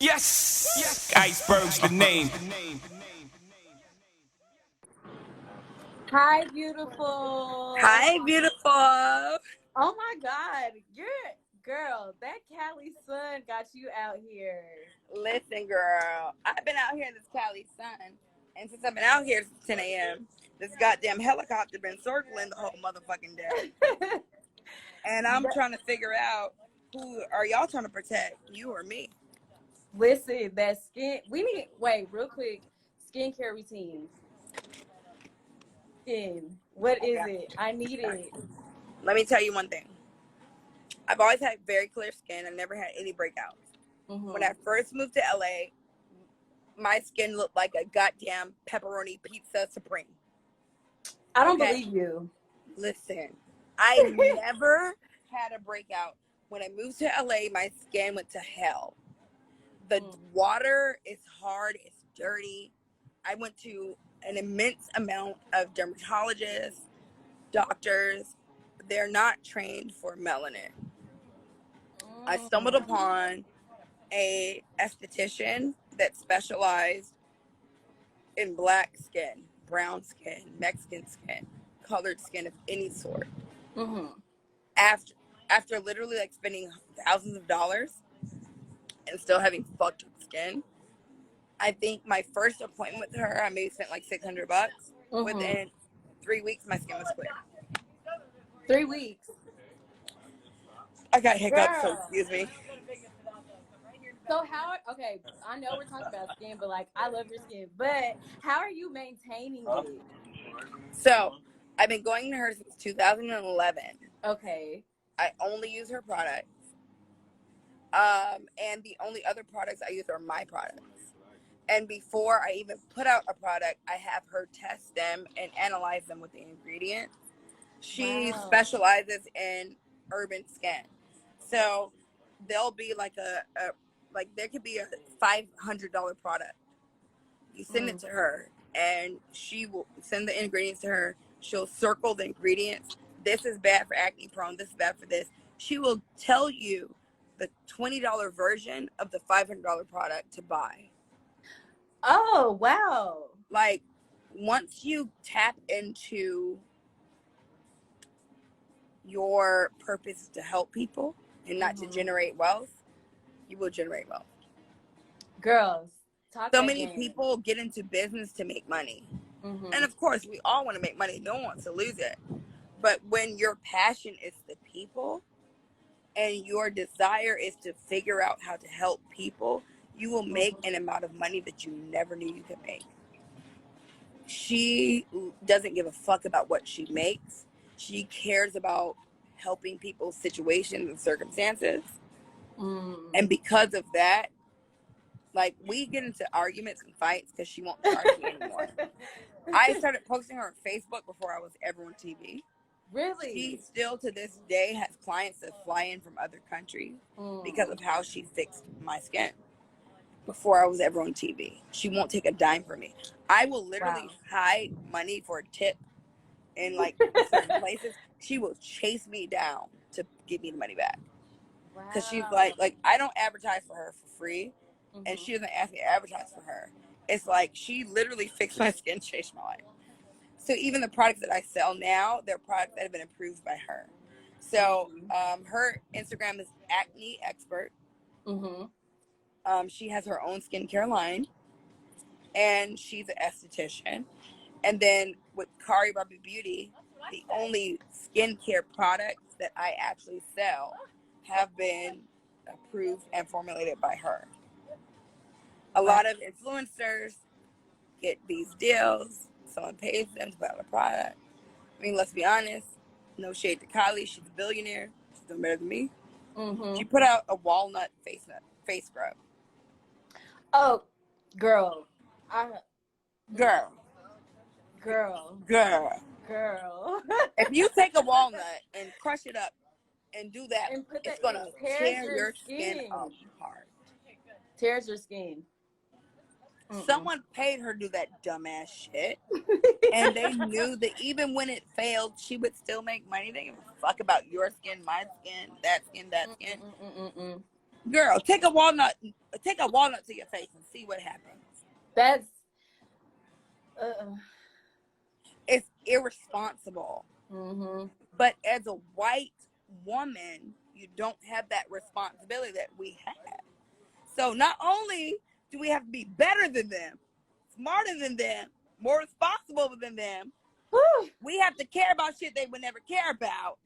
Yes, Iceberg's the name. Hi, beautiful. Hi, beautiful. Oh my God, girl. That Cali sun got you out here. Listen, girl, I've been out here in this Cali sun, and since I've been out here since 10 a.m., this goddamn helicopter been circling the whole motherfucking day. And I'm trying to figure out who are y'all trying to protect, you or me? Listen, that skin. Wait, real quick. Skincare routine. Skin. What is Okay. it? I need it. Let me tell you one thing. I've always had very clear skin. I never had any breakouts. Mm-hmm. When I first moved to LA, my skin looked like a goddamn pepperoni pizza supreme. I don't believe you. Listen, I never had a breakout. When I moved to LA, my skin went to hell. The water is hard, it's dirty. I went to an immense amount of dermatologists, doctors. They're not trained for melanin. I stumbled upon a esthetician that specialized in black skin, brown skin, Mexican skin, colored skin of any sort. Mm-hmm. After literally like spending thousands of dollars and still having fucked skin, I think my first appointment with her, I maybe spent like $600. Mm-hmm. Within 3 weeks, my skin was clear. 3 weeks. I got hiccups, so Girl. excuse me. So okay, I know we're talking about skin, but like, I love your skin, but how are you maintaining it? So I've been going to her since 2011. Okay. I only use her products. And the only other products I use are my products. And before I even put out a product, I have her test them and analyze them with the ingredients. She specializes in urban skin. So there'll be like like there could be a $500 product. You send it to her and she will send the ingredients to her. She'll circle the ingredients. This is bad for acne prone. This is bad for this. She will tell you the $20 version of the $500 product to buy. Oh, wow. Like, once you tap into your purpose to help people and not to generate wealth, you will generate wealth. Girls, talk So that many game. people get into business to make money. And of course, we all want to make money. No one wants to lose it. But when your passion is the people and your desire is to figure out how to help people, you will make an amount of money that you never knew you could make. She doesn't give a fuck about what she makes. She cares about helping people's situations and circumstances. And because of that, like, we get into arguments and fights because she won't charge me anymore. I started posting her on Facebook before I was ever on TV. Really? She still to this day has clients that fly in from other countries because of how she fixed my skin before I was ever on TV. She won't take a dime from me. I will literally hide money for a tip in like certain places. She will chase me down to give me the money back. Because she's like I don't advertise for her for free, and she doesn't ask me to advertise for her. It's like she literally fixed my skin, changed my life. So even the products that I sell now, they're products that have been approved by her. So her Instagram is Acne Expert. She has her own skincare line, and she's an esthetician. And then with Kari Barbie Beauty, the only skincare products that I actually sell have been approved and formulated by her. A lot of influencers get these deals. Someone pays them to put out a product. I mean, let's be honest. No shade to Kylie. She's a billionaire. She's doing better than me. She put out a walnut face scrub. Oh, girl. Girl. If you take a walnut and crush it up and do that, and it's going to tear your skin apart. Tears your skin. Someone paid her to do that dumbass shit. And they knew that even when it failed, she would still make money. They didn't give a fuck about your skin, my skin, that skin, that skin. Girl, take a walnut to your face and see what happens. That's It's irresponsible. mm-hmm. But as a white woman, you don't have that responsibility that we have. So not only do we have to be better than them, smarter than them, more responsible than them, we have to care about shit they would never care about.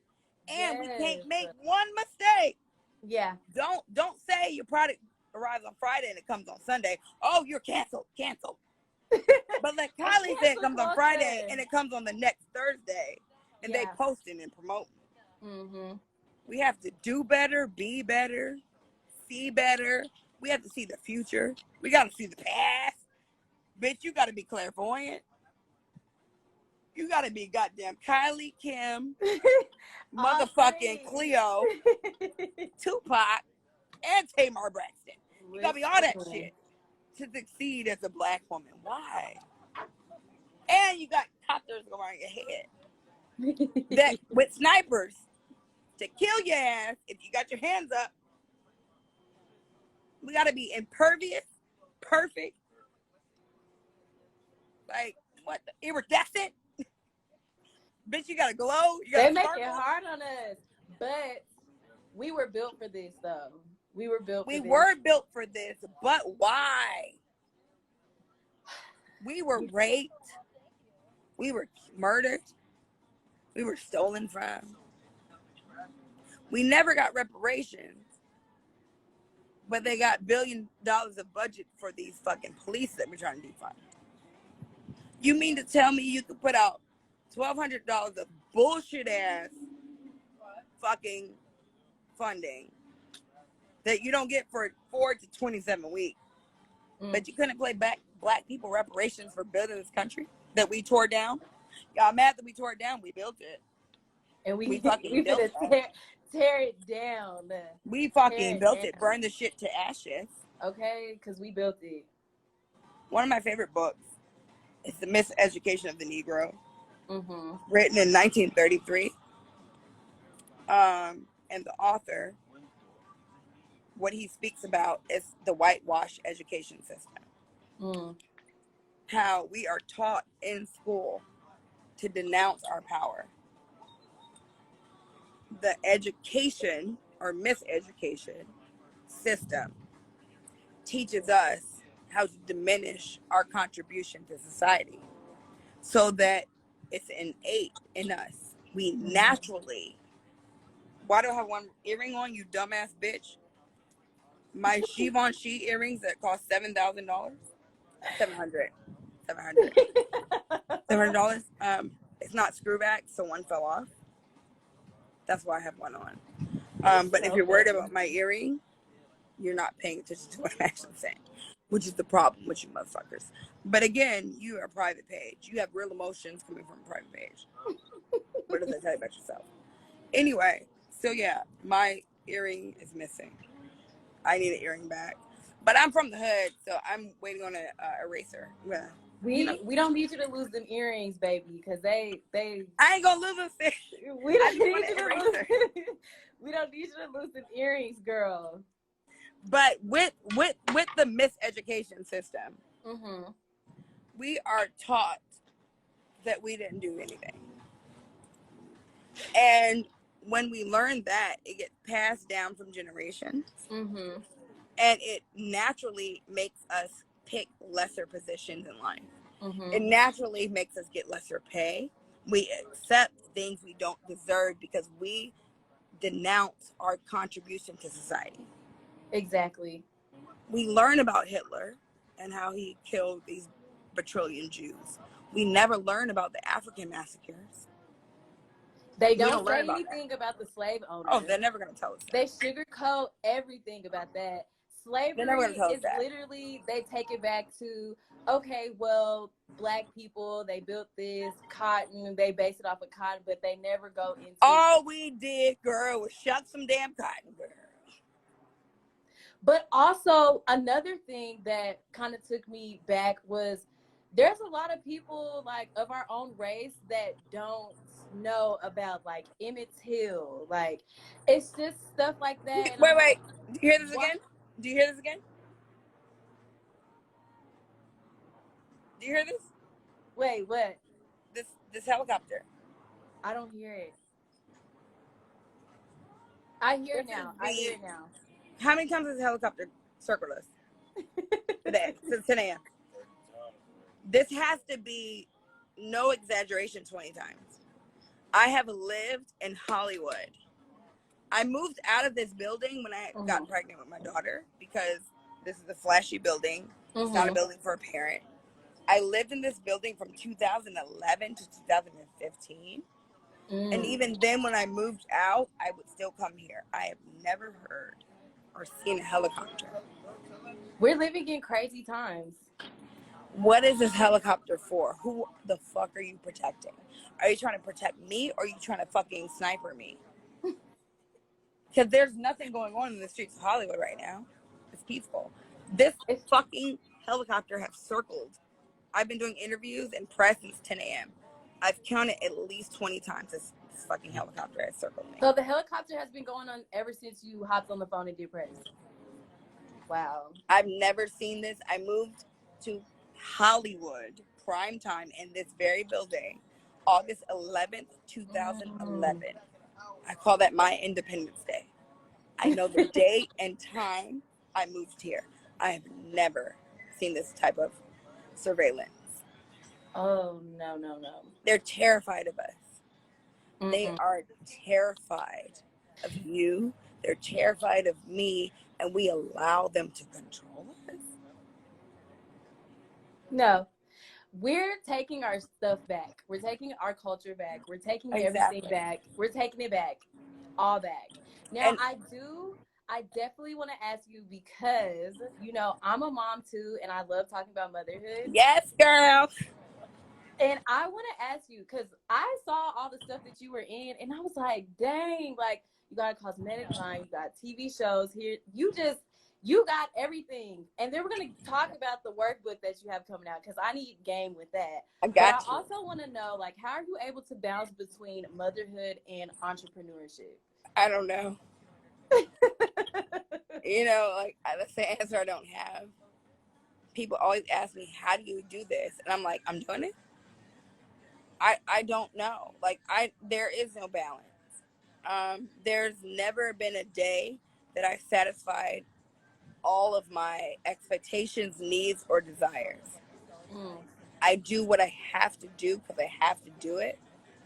And we can't make one mistake. Yeah. Don't say your product arrives on Friday and it comes on Sunday. Oh, you're canceled. But like Kylie said, it comes on Friday and it comes on the next Thursday. And they posting and promoting. Mm-hmm. We have to do better, be better, see better. We have to see the future. We got to see the past. Bitch, you got to be clairvoyant. You got to be goddamn Kylie, Kim, motherfucking Cleo, Tupac, and Tamar Braxton. You got to be all that shit to succeed as a black woman. Why? And you got copters around your head that with snipers to kill your ass if you got your hands up. We got to be impervious, perfect, like what? Iridescent. Bitch, you got to glow. You they make it hard on us, but we were built for this, though. We were built for this, but why? We were raped. We were murdered. We were stolen from. We never got reparations. But they got $1 billion of budget for these fucking police that we're trying to defund. You mean to tell me you could put out $1,200 of bullshit ass fucking funding that you don't get for 4 to 27 weeks, but you couldn't play back black people reparations for building this country that we tore down? Y'all mad that we tore it down? We built it, and we fucking built it. Tear it down. We fucking built it. Burn the shit to ashes. Okay, because we built it. One of my favorite books is The Miseducation of the Negro, written in 1933. And the author, what he speaks about is the whitewash education system. How we are taught in school to denounce our power. The education or miseducation system teaches us how to diminish our contribution to society so that it's innate in us. We naturally, why do I have one earring on, you dumbass bitch? My Givenchy earrings that cost $7,000, $700. It's not screw back, so one fell off. That's why I have one on. But if you're worried about my earring, you're not paying attention to what I'm actually saying, which is the problem with you motherfuckers. But again, you are a private page. You have real emotions coming from a private page. What does that tell you about yourself? Anyway, so yeah, my earring is missing. I need an earring back. But I'm from the hood, so I'm waiting on an eraser. Yeah. We don't need you to lose them earrings, baby, because they I ain't gonna lose them. We don't need you to lose. We don't need you to lose them earrings, girl. But with the miseducation system, we are taught that we didn't do anything, and when we learn that, it gets passed down from generations, and it naturally makes us pick lesser positions in life. It naturally makes us get lesser pay. We accept things we don't deserve because we denounce our contribution to society. Exactly. We learn about Hitler and how he killed these bajillion Jews. We never learn about the African massacres. They don't say anything about the slave owners. Oh, they're never going to tell us that. They sugarcoat everything about that. Slavery is literally, they take it back to, okay, well, black people, they built this cotton, they base it off of cotton, but they never go into all we did, girl, was shuck some damn cotton, girl. But also, another thing that kind of took me back was there's a lot of people, like, of our own race that don't know about like Emmett Till. Like, it's just stuff like that. And wait. Do you hear this again? Do you hear this again? Do you hear this? Wait, what? This helicopter. I don't hear it. I hear it now. I hear it now. How many times has the helicopter circled us today since 10 a.m.? This has to be, no exaggeration, 20 times. I have lived in Hollywood. I moved out of this building when I got pregnant with my daughter because this is a flashy building. It's not a building for a parent. I lived in this building from 2011 to 2015. And even then, when I moved out, I would still come here. I have never heard or seen a helicopter. We're living in crazy times. What is this helicopter for? Who the fuck are you protecting? Are you trying to protect me or are you trying to fucking sniper me? Because there's nothing going on in the streets of Hollywood right now. It's peaceful. This fucking helicopter has circled. I've been doing interviews and press since 10 a.m. I've counted at least 20 times this fucking helicopter has circled me. So the helicopter has been going on ever since you hopped on the phone and did press. Wow. I've never seen this. I moved to Hollywood, prime time, in this very building, August 11th, 2011. I call that my Independence Day. I know the date and time I moved here. I have never seen this type of surveillance. Oh, no. They're terrified of us. They are terrified of you. They're terrified of me, and we allow them to control us. No. We're taking our stuff back. We're taking our culture back. We're taking everything back. We're taking it back. All back. Now, I definitely want to ask you because, you know, I'm a mom too, and I love talking about motherhood. Yes, girl. And I want to ask you, because I saw all the stuff that you were in, and I was like, dang, like, you got a cosmetic line, you got TV shows here. You got everything. And then we're going to talk about the workbook that you have coming out, because I need game with that. I also want to know, like, how are you able to balance between motherhood and entrepreneurship? I don't know. You know, like, that's the answer I don't have. People always ask me, how do you do this? And I'm like, I'm doing it. I don't know. Like, there is no balance. There's never been a day that I satisfied all of my expectations, needs, or desires. I do what I have to do because I have to do it.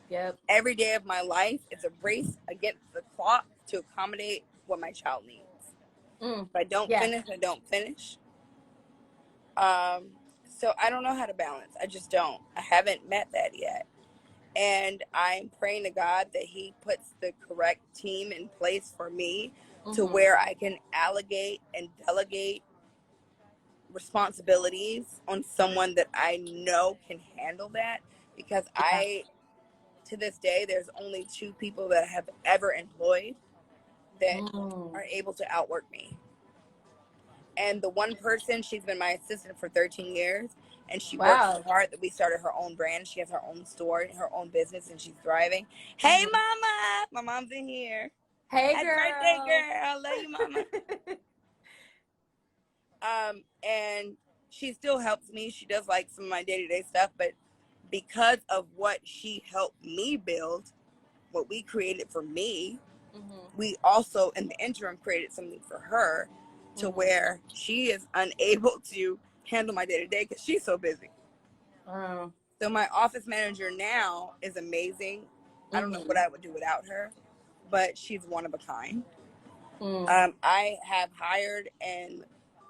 Yep. Every day of my life is a race against the clock to accommodate what my child needs. If I don't finish, I don't finish. So I don't know how to balance. I just don't. I haven't met that yet. And I'm praying to God that he puts the correct team in place for me to where I can allocate and delegate responsibilities on someone that I know can handle that. Because to this day, there's only 2 people that I have ever employed that are able to outwork me. And the one person, she's been my assistant for 13 years. And she works so hard that we started her own brand. She has her own store, her own business, and she's thriving. Hey, mama. My mom's in here. Hey, Happy girl. birthday, girl. I love you, mama. And she still helps me. She does like some of my day-to-day stuff. But because of what she helped me build, what we created for me, we also, in the interim, created something for her to where she is unable to handle my day-to-day because she's so busy. So my office manager now is amazing. I don't know what I would do without her, but she's one of a kind. I have hired, and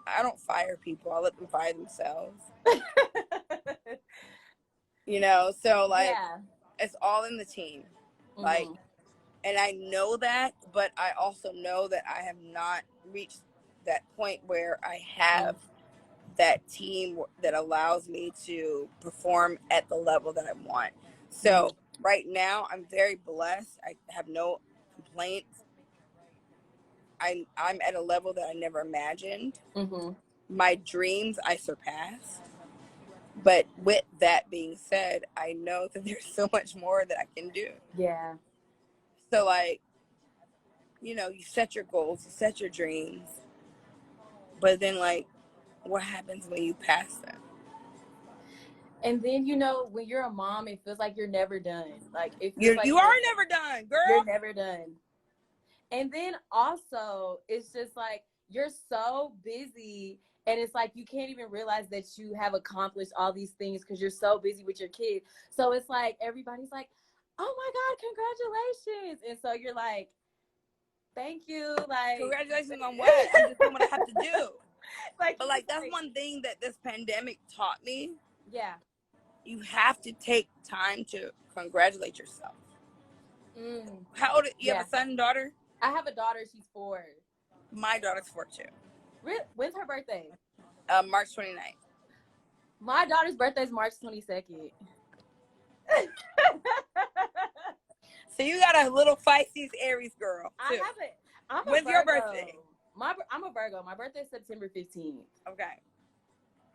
I don't fire people. I let them fire themselves. You know, so like it's all in the team. Like, and I know that, but I also know that I have not reached that point where I have that team that allows me to perform at the level that I want. So right now, I'm very blessed. I have no complaints. I'm at a level that I never imagined. My dreams I surpassed. But with that being said, I know that there's so much more that I can do. Yeah. So, like, you know, you set your goals, you set your dreams, but then, like, what happens when you pass them? And then, you know, when you're a mom, it feels like you're never done. Like, it feels You like are never done, girl. You're never done. And then also, it's just like, you're so busy, and it's like you can't even realize that you have accomplished all these things because you're so busy with your kid. So it's like everybody's like, oh my God, congratulations. And so you're like, thank you. Like, congratulations on what? I'm just doing what I have to do. Like, but like, that's one thing that this pandemic taught me. Yeah. You have to take time to congratulate yourself. How old? You have a son and daughter? I have a daughter. She's 4. My daughter's 4 too. When's her birthday? March 29th. My daughter's birthday is March 22nd. So you got a little feisty Aries girl too. I have it. When's your birthday? I'm a Virgo. My birthday is September 15th. Okay.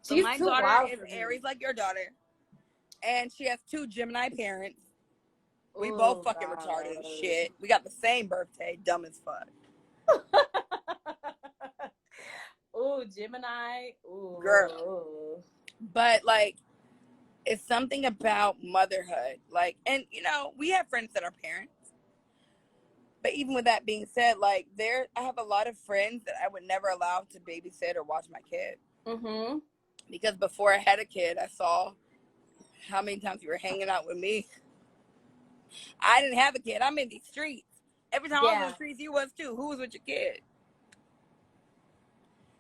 So my daughter is Aries like your daughter. And she has 2 Gemini parents. We both fucking retarded as shit. We got the same birthday. Dumb as fuck. Ooh, Gemini. Ooh. Girl. But, like, it's something about motherhood. Like, and, you know, we have friends that are parents. But even with that being said, like, I have a lot of friends that I would never allow to babysit or watch my kid. Mm-hmm. Because before I had a kid, I saw how many times you were hanging out with me. I didn't have a kid. I'm in these streets. Every time I was in the streets, you was too. Who was with your kid?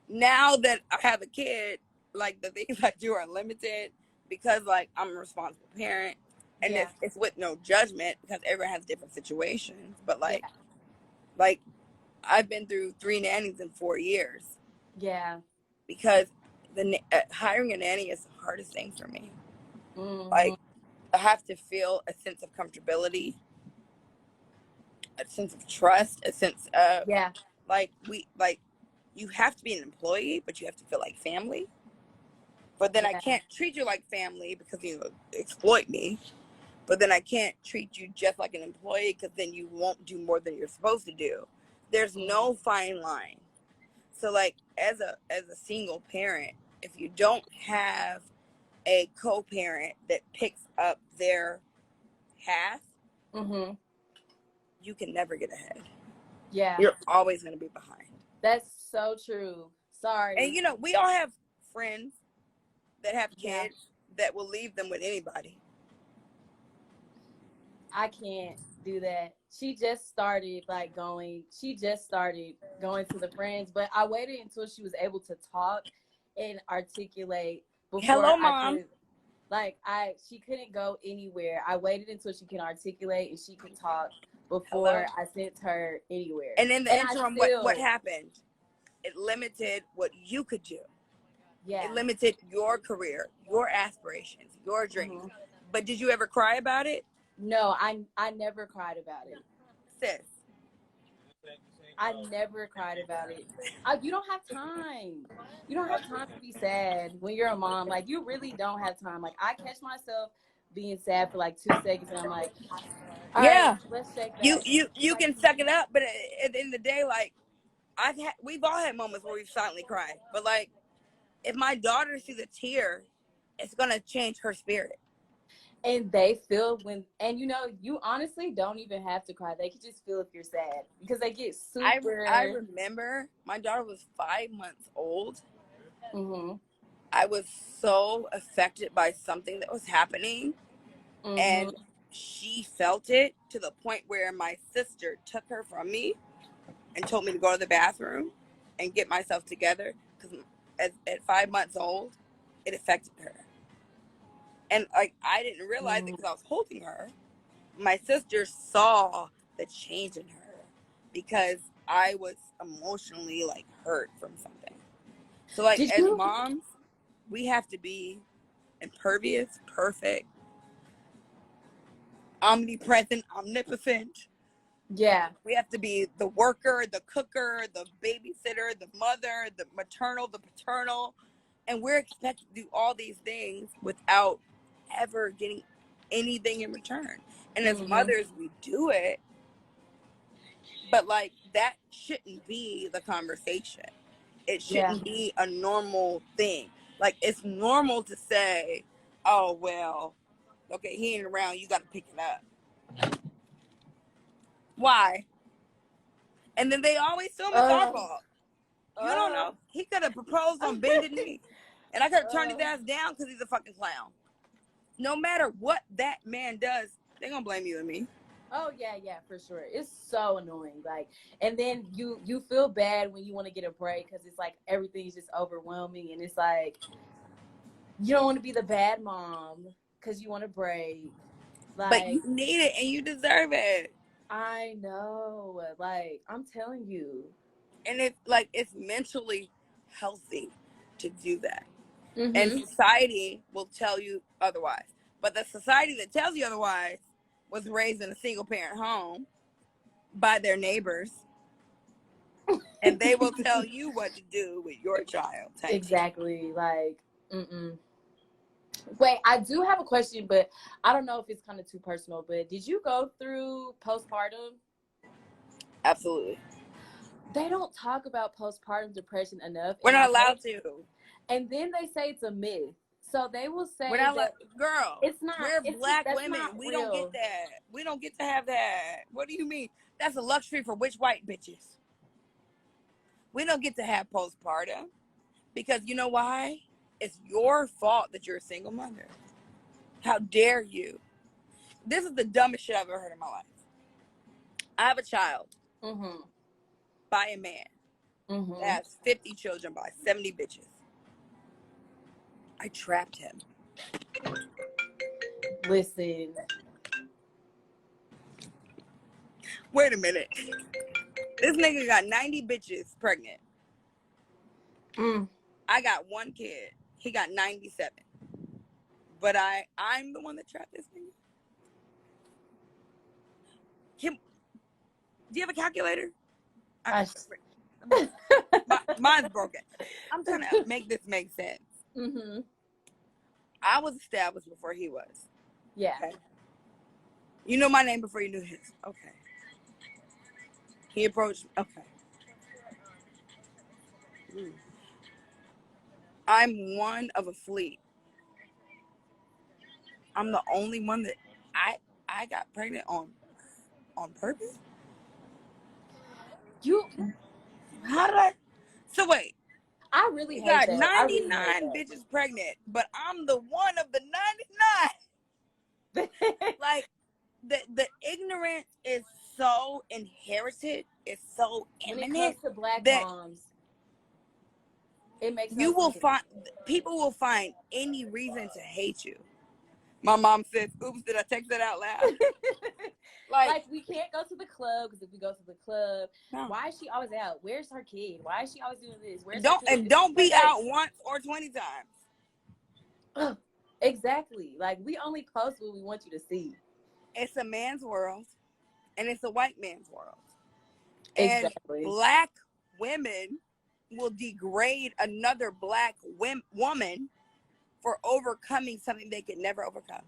Now that I have a kid, like, the things I do are limited because, like, I'm a responsible parent. And it's with no judgment because everyone has different situations. But, like, I've been through 3 nannies in 4 years. Yeah. Because hiring a nanny is the hardest thing for me. Mm-hmm. Like, I have to feel a sense of comfortability, a sense of trust, a sense of you have to be an employee, but you have to feel like family. But then I can't treat you like family because you exploit me. But then I can't treat you just like an employee because then you won't do more than you're supposed to do. There's no fine line. So, like, as a single parent, if you don't have a co-parent that picks up their half, you can never get ahead. Yeah. You're always going to be behind. That's so true. Sorry. And, you know, we all have friends that have kids that will leave them with anybody. I can't do that. She just started going to the friends, but I waited until she was able to talk and articulate before Hello, Mom. She couldn't go anywhere. I waited until she can articulate and she could talk before I sent her anywhere. And in the interim, what happened? It limited what you could do. Yeah. It limited your career, your aspirations, your dreams. Mm-hmm. But did you ever cry about it? No, I never cried about it. Sis. I never cried about it. You don't have time. You don't have time to be sad when you're a mom. Like, you really don't have time. Like, I catch myself being sad for like 2 seconds and I'm like, all right, let's shake that. You can suck it up, but at the end of the day, like, we've all had moments where we've silently cried. But, like, if my daughter sees a tear, it's gonna change her spirit. And they feel and you know, you honestly don't even have to cry. They can just feel if you're sad because they get super. I remember my daughter was 5 months old. Mm-hmm. I was so affected by something that was happening. Mm-hmm. And she felt it to the point where my sister took her from me and told me to go to the bathroom and get myself together because at 5 months old, it affected her. And, like, I didn't realize it because I was holding her. My sister saw the change in her because I was emotionally, like, hurt from something. So, like, as moms, we have to be impervious, perfect, omnipresent, omnipotent. Yeah. We have to be the worker, the cooker, the babysitter, the mother, the maternal, the paternal. And we're expected to do all these things without ever getting anything in return. And as mothers, we do it. But like, that shouldn't be the conversation. It shouldn't be a normal thing. Like, it's normal to say, oh, well, okay, he ain't around, you got to pick it up. Why? And then they always assume it's our fault. You don't know. He could have proposed on bended knee. And I could have turned his ass down because he's a fucking clown. No matter what that man does, they're going to blame you and me. Oh, yeah, for sure. It's so annoying. Like, and then you feel bad when you want to get a break because it's like everything's just overwhelming. And it's like, you don't want to be the bad mom because you want a break. Like, but you need it and you deserve it. I know. Like, I'm telling you. And it's like, it's mentally healthy to do that. And society will tell you otherwise. But the society that tells you otherwise was raised in a single parent home by their neighbors. And they will tell you what to do with your child. Exactly. Like, Wait, I do have a question, but I don't know if it's kind of too personal, but did you go through postpartum? Absolutely. They don't talk about postpartum depression enough. We're not allowed to. And then they say it's a myth. So they will say, we're not girl, it's not. We're black women. We don't get that. We don't get to have that. What do you mean? That's a luxury for which white bitches? We don't get to have postpartum because you know why? It's your fault that you're a single mother. How dare you? This is the dumbest shit I've ever heard in my life. I have a child by a man that has 50 children by 70 bitches. I trapped him. Listen. Wait a minute. This nigga got 90 bitches pregnant. I got one kid. He got 97. But I'm the one that trapped this nigga. Do you have a calculator? Mine's broken. I'm trying to make this make sense. I was established before he was. Yeah. Okay. You know my name before you knew his. Okay. He approached. Okay. I'm one of a fleet. I'm the only one that I got pregnant on purpose. How did I? So wait. I really hate got that. 99 bitches pregnant, but I'm the one of the 99. Like the ignorance is so inherited. It's so imminent. When it comes to black moms, it makes you will find people will find any reason to hate you. My mom says, "Oops, did I text that out loud?" like we can't go to the club because if we go to the club, why is she always out? Where's her kid? Why is she always doing this? Don't be out once or 20 times. Exactly. Like we only post what we want you to see. It's a man's world, and it's a white man's world. Exactly. And black women will degrade another black woman for overcoming something they could never overcome.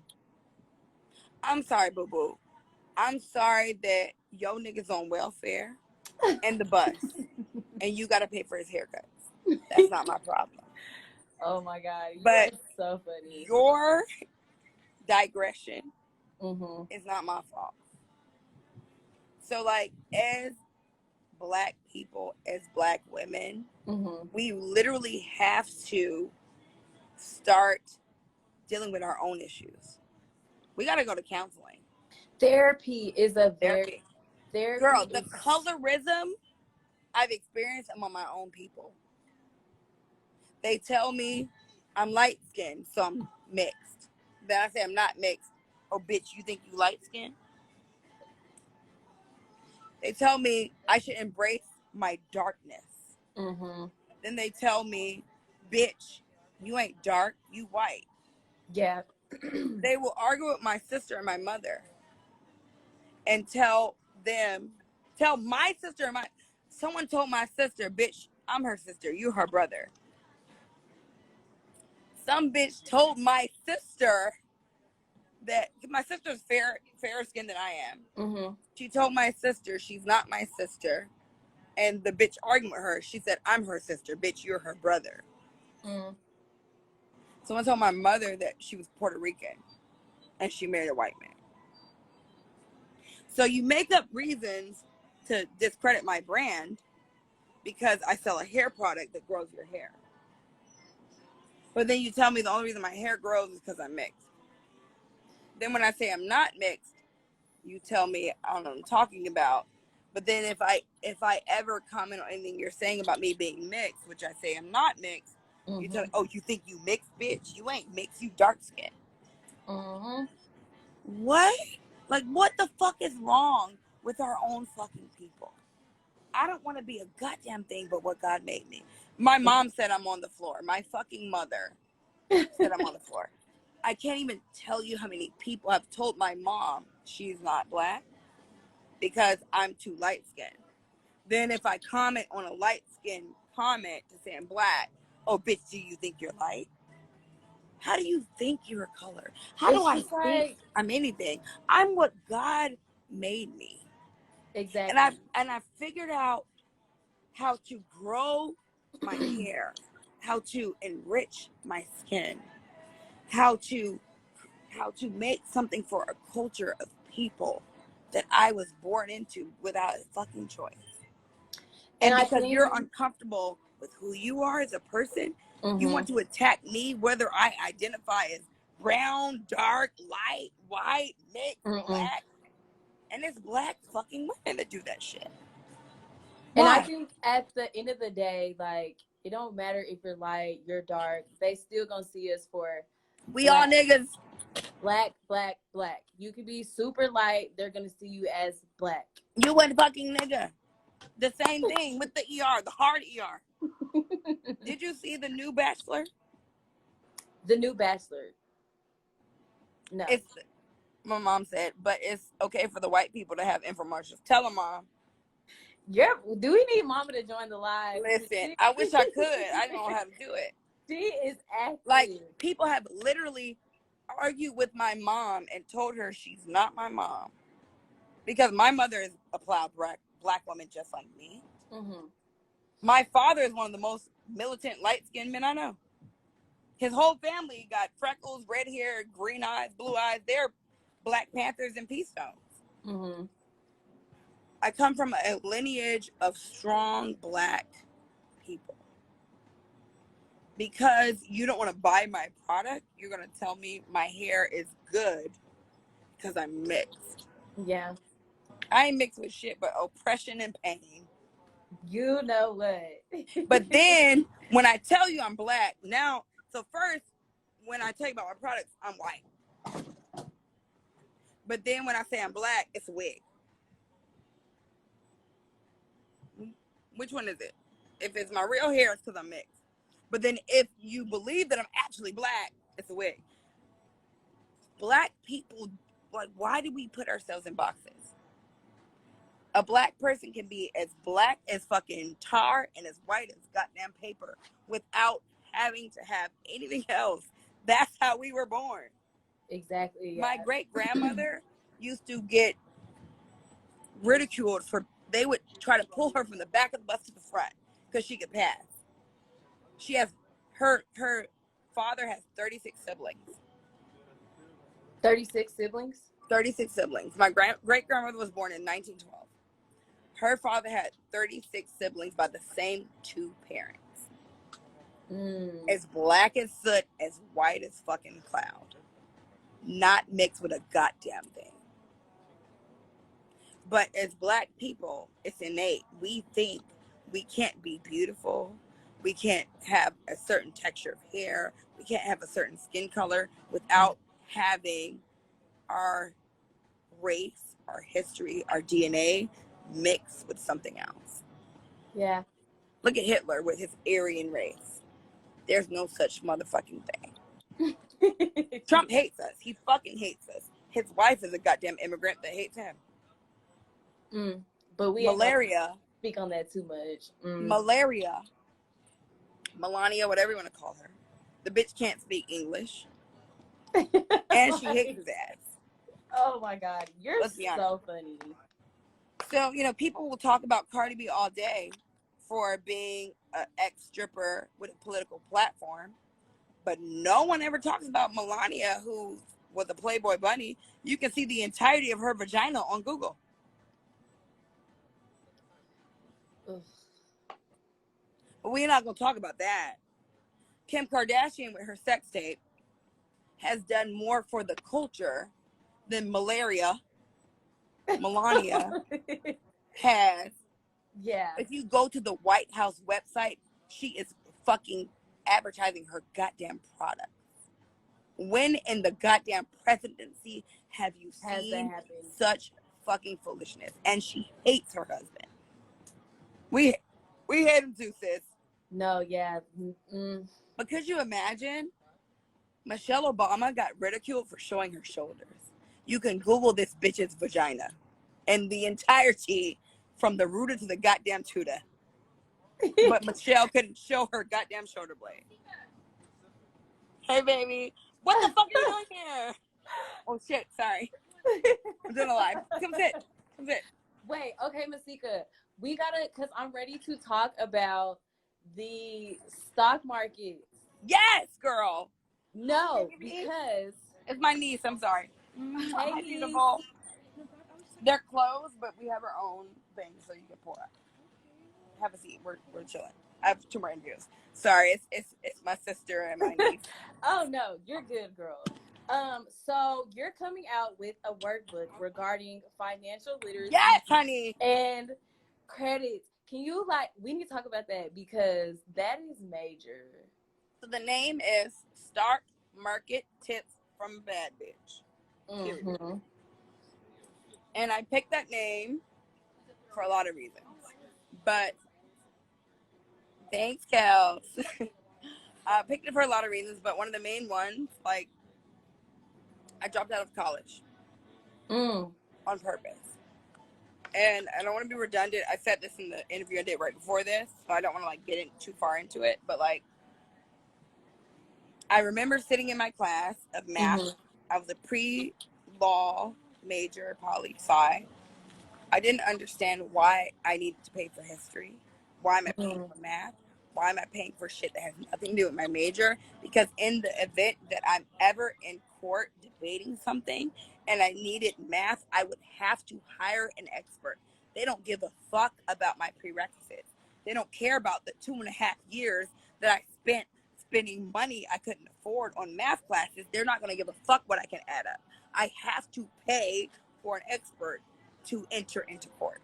I'm sorry, boo-boo. I'm sorry that yo nigga's on welfare and the bus and you got to pay for his haircuts. That's not my problem. Oh my God. But so funny. Your digression is not my fault. So like as black people, as black women, we literally have to start dealing with our own issues. We got to go to counseling. Therapy is therapy. Girl, the colorism I've experienced among my own people. They tell me I'm light skinned, so I'm mixed. Then I say I'm not mixed. Oh, bitch, you think you light skinned? They tell me I should embrace my darkness. Then they tell me, bitch, you ain't dark, you white. Yeah. They will argue with my sister and my mother and tell my sister and someone told my sister, bitch, I'm her sister, you her brother. some bitch told my sister that my sister's fairer skinned than I am. Mm-hmm. She told my sister she's not my sister, and the bitch argued with her. She said, "I'm her sister, bitch. You're her brother." Mm. Someone told my mother that she was Puerto Rican, and she married a white man. So you make up reasons to discredit my brand because I sell a hair product that grows your hair. But then you tell me the only reason my hair grows is because I'm mixed. Then when I say I'm not mixed, you tell me I don't know what I'm talking about. But then if I ever comment on anything you're saying about me being mixed, which I say I'm not mixed, mm-hmm. You tell me, oh, you think you mixed, bitch? You ain't mixed, you dark skinned. Mm-hmm. What? Like, what the fuck is wrong with our own fucking people? I don't want to be a goddamn thing but what God made me. My mom said I'm on the floor. My fucking mother said I'm on the floor. I can't even tell you how many people have told my mom she's not black because I'm too light skinned. Then if I comment on a light skinned comment to say I'm black, oh, bitch, do you think you're light? How do you think you're a color? How do I think I'm anything? I'm what God made me. Exactly. And I figured out how to grow my hair, how to enrich my skin, how to make something for a culture of people that I was born into without a fucking choice. And because you're uncomfortable with who you are as a person, mm-hmm. You want to attack me whether I identify as brown, dark, light, white, mixed, mm-mm. Black. And it's black fucking women that do that shit. Why? And I think at the end of the day, like, it don't matter if you're light, you're dark. They still gonna see us for we black. All niggas. Black, black, black. You could be super light. They're gonna see you as black. You a fucking nigga. The same thing with the ER, the hard ER. Did you see the new Bachelor? The new Bachelor. No. My mom said, but it's okay for the white people to have infomercials. Tell them, Mom. Yeah, do we need Mama to join the live? Listen, I wish I could. I don't know how to do it. She is active. Like, people have literally argued with my mom and told her she's not my mom. Because my mother is a proud black woman just like me. Mm-hmm. My father is one of the most militant, light-skinned men I know. His whole family got freckles, red hair, green eyes, blue eyes. They're Black Panthers and Peace Stones. Mm-hmm. I come from a lineage of strong black people. Because you don't want to buy my product, you're going to tell me my hair is good because I'm mixed. Yeah. I ain't mixed with shit but oppression and pain. You know what? But then when I tell you I'm black, now, so first, when I tell you about my products, I'm white. But then when I say I'm black, it's a wig. Which one is it? If it's my real hair, it's because I'm mixed. But then if you believe that I'm actually black, it's a wig. Black people, like, why do we put ourselves in boxes? A black person can be as black as fucking tar and as white as goddamn paper without having to have anything else. That's how we were born. Exactly. Yeah. My great-grandmother used to get ridiculed they would try to pull her from the back of the bus to the front because she could pass. She has, her father has 36 siblings. 36 siblings? 36 siblings. My great-grandmother was born in 1912. Her father had 36 siblings by the same two parents. As black as soot, as white as fucking cloud. Not mixed with a goddamn thing. But as black people, it's innate. We think we can't be beautiful. We can't have a certain texture of hair. We can't have a certain skin color without having our race, our history, our DNA mixed with something else. Yeah. Look at Hitler with his Aryan race. There's no such motherfucking thing. Trump hates us. He fucking hates us. His wife is a goddamn immigrant that hates him. But we malaria. Speak on that too much. Malaria. Melania, whatever you want to call her. The bitch can't speak English. And she hates his ass. Oh my God. You're Let's be honest. so funny. So, people will talk about Cardi B all day for being an ex-stripper with a political platform. But no one ever talks about Melania, who was a Playboy bunny. You can see the entirety of her vagina on Google. Ugh. But we're not going to talk about that. Kim Kardashian, with her sex tape, has done more for the culture than Melania has. Yeah. If you go to the White House website, she is fucking advertising her goddamn product. When in the goddamn presidency have you seen such fucking foolishness? And she hates her husband. We hate him too, sis. No, yeah. Mm-mm. But could you imagine? Michelle Obama got ridiculed for showing her shoulders. You can Google this bitch's vagina and the entirety from the rooter to the goddamn tuta. But Michelle couldn't show her goddamn shoulder blade. Hey, baby. What the fuck are you doing here? Oh, shit. Sorry. I'm doing a live. Come sit. Wait, okay, Masika. We gotta, because I'm ready to talk about the stock market. Yes, girl. No, because it's my niece. I'm sorry. Hey, beautiful. They're closed, but we have our own thing, so you can pour up. Have a seat. We're chilling. I have 2 more interviews. Sorry, it's my sister and my niece. Oh no, you're good, girl. So you're coming out with a workbook regarding financial literacy. Yes, honey. And credit. Can you we need to talk about that because that is major. So the name is Stock Market Tips from a Bad Bitch. Mm-hmm. And I picked that name for a lot of reasons. But thanks, Kels. I picked it for a lot of reasons, but one of the main ones, I dropped out of college on purpose. And I don't want to be redundant. I said this in the interview I did right before this, so I don't want to get too far into it. But I remember sitting in my class of math. Mm-hmm. I was a pre-law major, poli-sci. I didn't understand why I needed to pay for history. Why am I paying for math? Why am I paying for shit that has nothing to do with my major? Because in the event that I'm ever in court debating something and I needed math, I would have to hire an expert. They don't give a fuck about my prerequisites. They don't care about the 2.5 years that I spent spending money I couldn't afford on math classes. They're not going to give a fuck what I can add up. I have to pay for an expert to enter into court.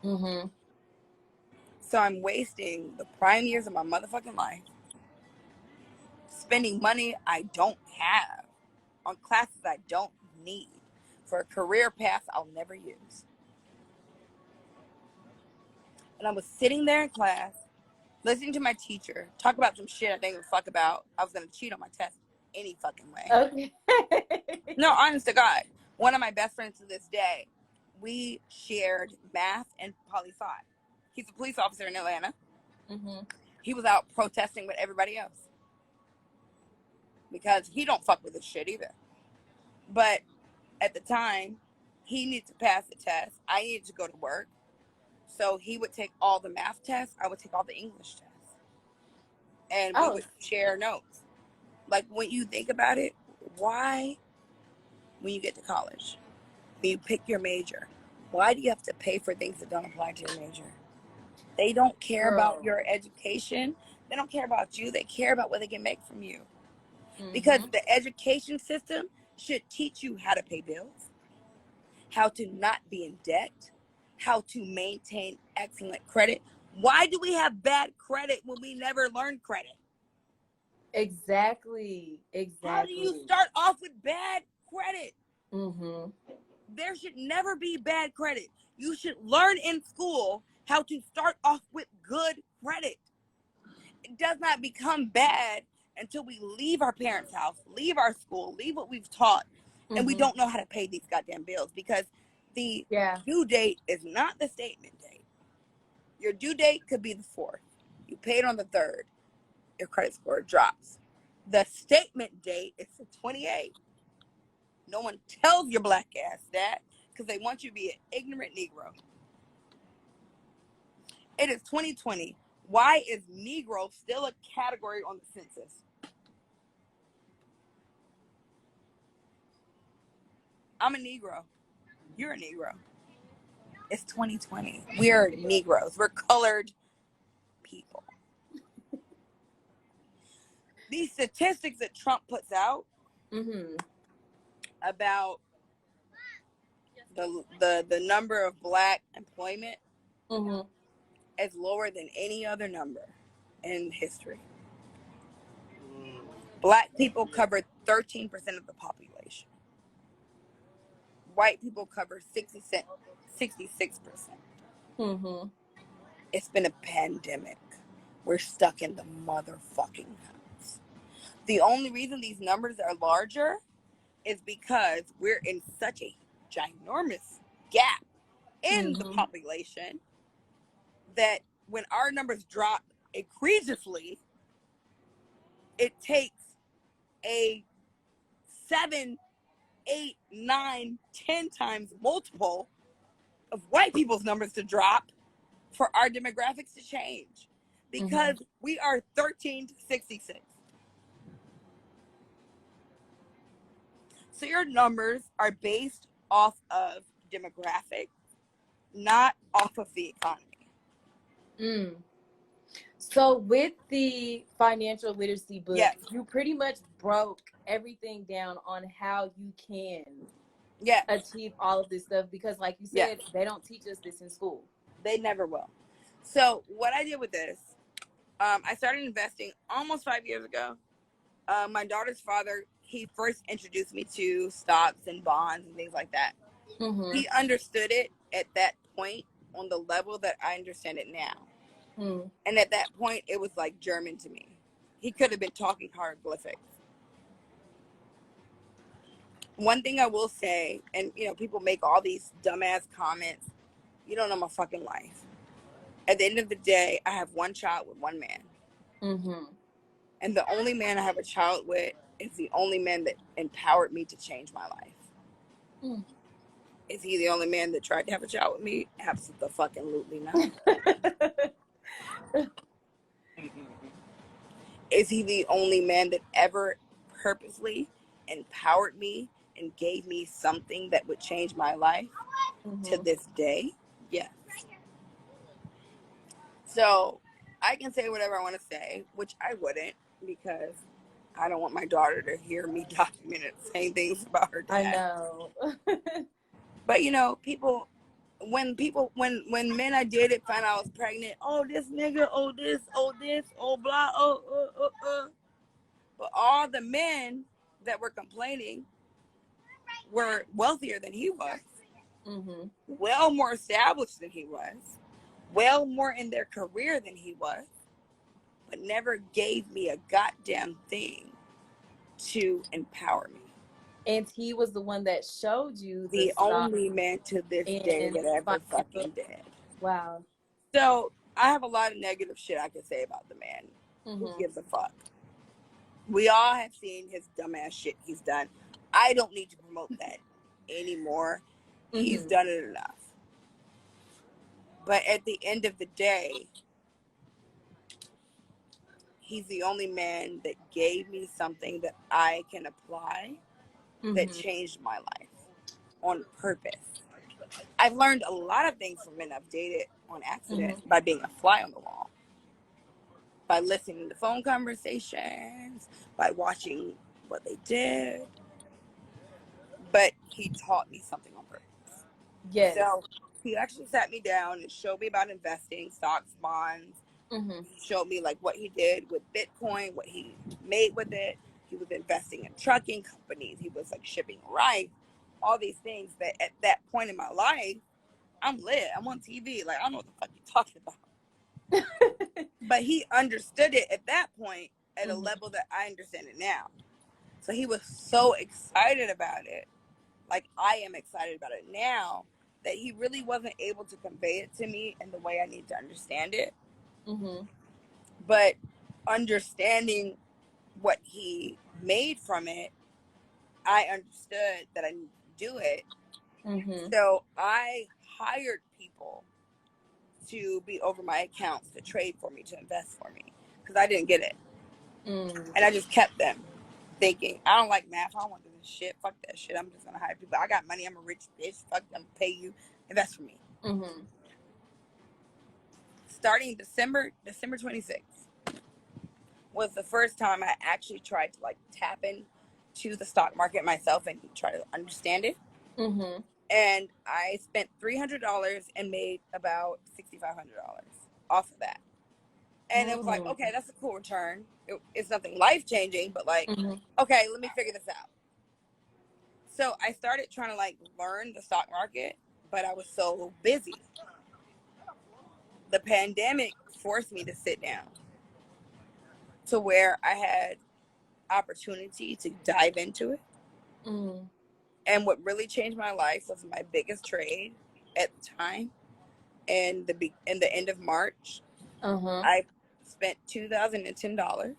Mm-hmm. So I'm wasting the prime years of my motherfucking life spending money I don't have on classes I don't need for a career path I'll never use. And I was sitting there in class, listening to my teacher talk about some shit I didn't give a fuck about. I was going to cheat on my test any fucking way. Okay. No, honest to God. One of my best friends to this day, we shared math and poli-sci. He's a police officer in Atlanta. Mm-hmm. He was out protesting with everybody else because he don't fuck with this shit either. But at the time, he needed to pass the test. I needed to go to work. So he would take all the math tests. I would take all the English tests. And we would share notes. When you think about it, why, when you get to college, when you pick your major, why do you have to pay for things that don't apply to your major? They don't care about your education. They don't care about you. They care about what they can make from you. Mm-hmm. Because the education system should teach you how to pay bills, how to not be in debt, how to maintain excellent credit. Why do we have bad credit when we never learned credit? Exactly. How do you start off with bad credit? Mm-hmm. There should never be bad credit. You should learn in school how to start off with good credit. It does not become bad until we leave our parents' house, leave our school, leave what we've taught, and we don't know how to pay these goddamn bills because the due date is not the statement date. Your due date could be the 4th. You paid on the 3rd. Your credit score drops. The statement date is the 28th. No one tells your black ass that because they want you to be an ignorant Negro. It is 2020. Why is Negro still a category on the census? I'm a Negro. You're a Negro. It's 2020. We're Negroes. We're colored people. These statistics that Trump puts out about the number of black employment is lower than any other number in history. Black people cover 13% of the population. White people cover 66%. It's been a pandemic. We're stuck in the motherfucking house. The only reason these numbers are larger is because we're in such a ginormous gap in the population that when our numbers drop egregiously, it takes a 7, 8, 9, 10 times multiple of white people's numbers to drop for our demographics to change, because we are 13 to 66. So your numbers are based off of demographics, not off of the economy. So with the financial literacy book, you pretty much broke everything down on how you can achieve all of this stuff, because like you said, they don't teach us this in school. They never will. So what I did with this, I started investing almost 5 years ago. My daughter's father, he first introduced me to stocks and bonds and things like that. He understood it at that point on the level that I understand it now. And at that point, it was like German to me. He could have been talking hieroglyphics. One thing I will say, and people make all these dumbass comments, you don't know my fucking life. At the end of the day, I have one child with one man. And the only man I have a child with is the only man that empowered me to change my life. Is he the only man that tried to have a child with me? Absolutely not. Is he the only man that ever purposely empowered me and gave me something that would change my life to this day? Yes. So I can say whatever I want to say, which I wouldn't, because I don't want my daughter to hear me document it saying things about her dad. I know. But when men I dated found out I was pregnant, oh, this nigga, oh, this, oh, blah, But all the men that were complaining were wealthier than he was, well more established than he was, well more in their career than he was, but never gave me a goddamn thing to empower me. And he was the one that showed you the only man to this day that ever fucking did. Wow. So I have a lot of negative shit I can say about the man. Who gives a fuck? We all have seen his dumbass shit he's done. I don't need to promote that anymore. He's done it enough. But at the end of the day, he's the only man that gave me something that I can apply that changed my life on purpose. I've learned a lot of things from men I've dated on accident by being a fly on the wall, by listening to phone conversations, by watching what they did. But he taught me something on purpose. Yes. So he actually sat me down and showed me about investing, stocks, bonds. He showed me like what he did with Bitcoin, what he made with it. He was investing in trucking companies. He was like shipping rice, all these things that at that point in my life, I'm lit. I'm on TV. Like, I don't know what the fuck you're talking about. But he understood it at that point at a level that I understand it now. So he was so excited about it. Like I am excited about it now, that he really wasn't able to convey it to me in the way I need to understand it. But understanding what he made from it, I understood that I needed to do it. Mm-hmm. So I hired people to be over my accounts, to trade for me, to invest for me, because I didn't get it. And I just kept them, thinking, I don't like math. I don't want to do this shit. Fuck that shit. I'm just going to hire people. I got money. I'm a rich bitch. Fuck them. Pay you. Invest for me. Mm-hmm. Starting December 26th was the first time I actually tried to like tap into the stock market myself and try to understand it. Mm-hmm. And I spent $300 and made about $6,500 off of that. And it was like, okay, that's a cool return. It's nothing life-changing, but like, okay, let me figure this out. So I started trying to like learn the stock market, but I was so busy. The pandemic forced me to sit down to where I had opportunity to dive into it. And what really changed my life was my biggest trade at the time. And in the end of March, I spent $2,010,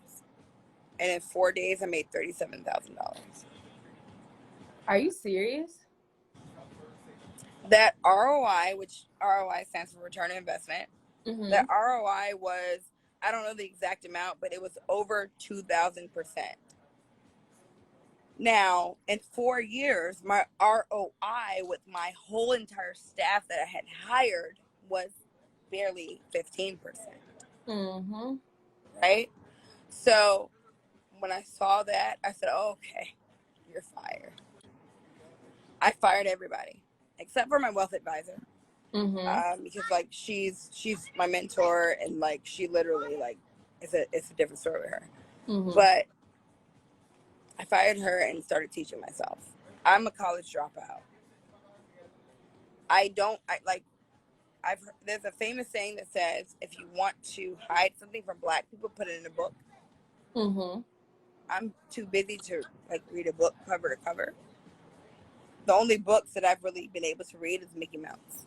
and in 4 days I made $37,000. Are you serious? That ROI, which ROI stands for return on investment, that ROI was, I don't know the exact amount, but it was over 2,000%. Now, in 4 years, my ROI with my whole entire staff that I had hired was barely 15%. Right? So when I saw that, I said, oh, okay, you're fired. I fired everybody except for my wealth advisor. Because like she's my mentor, and like she literally like it's a different story with her. But I fired her and started teaching myself. I'm a college dropout. There's a famous saying that says, if you want to hide something from black people, put it in a book. I'm too busy to like read a book cover to cover. The only books that I've really been able to read is Mickey Mouse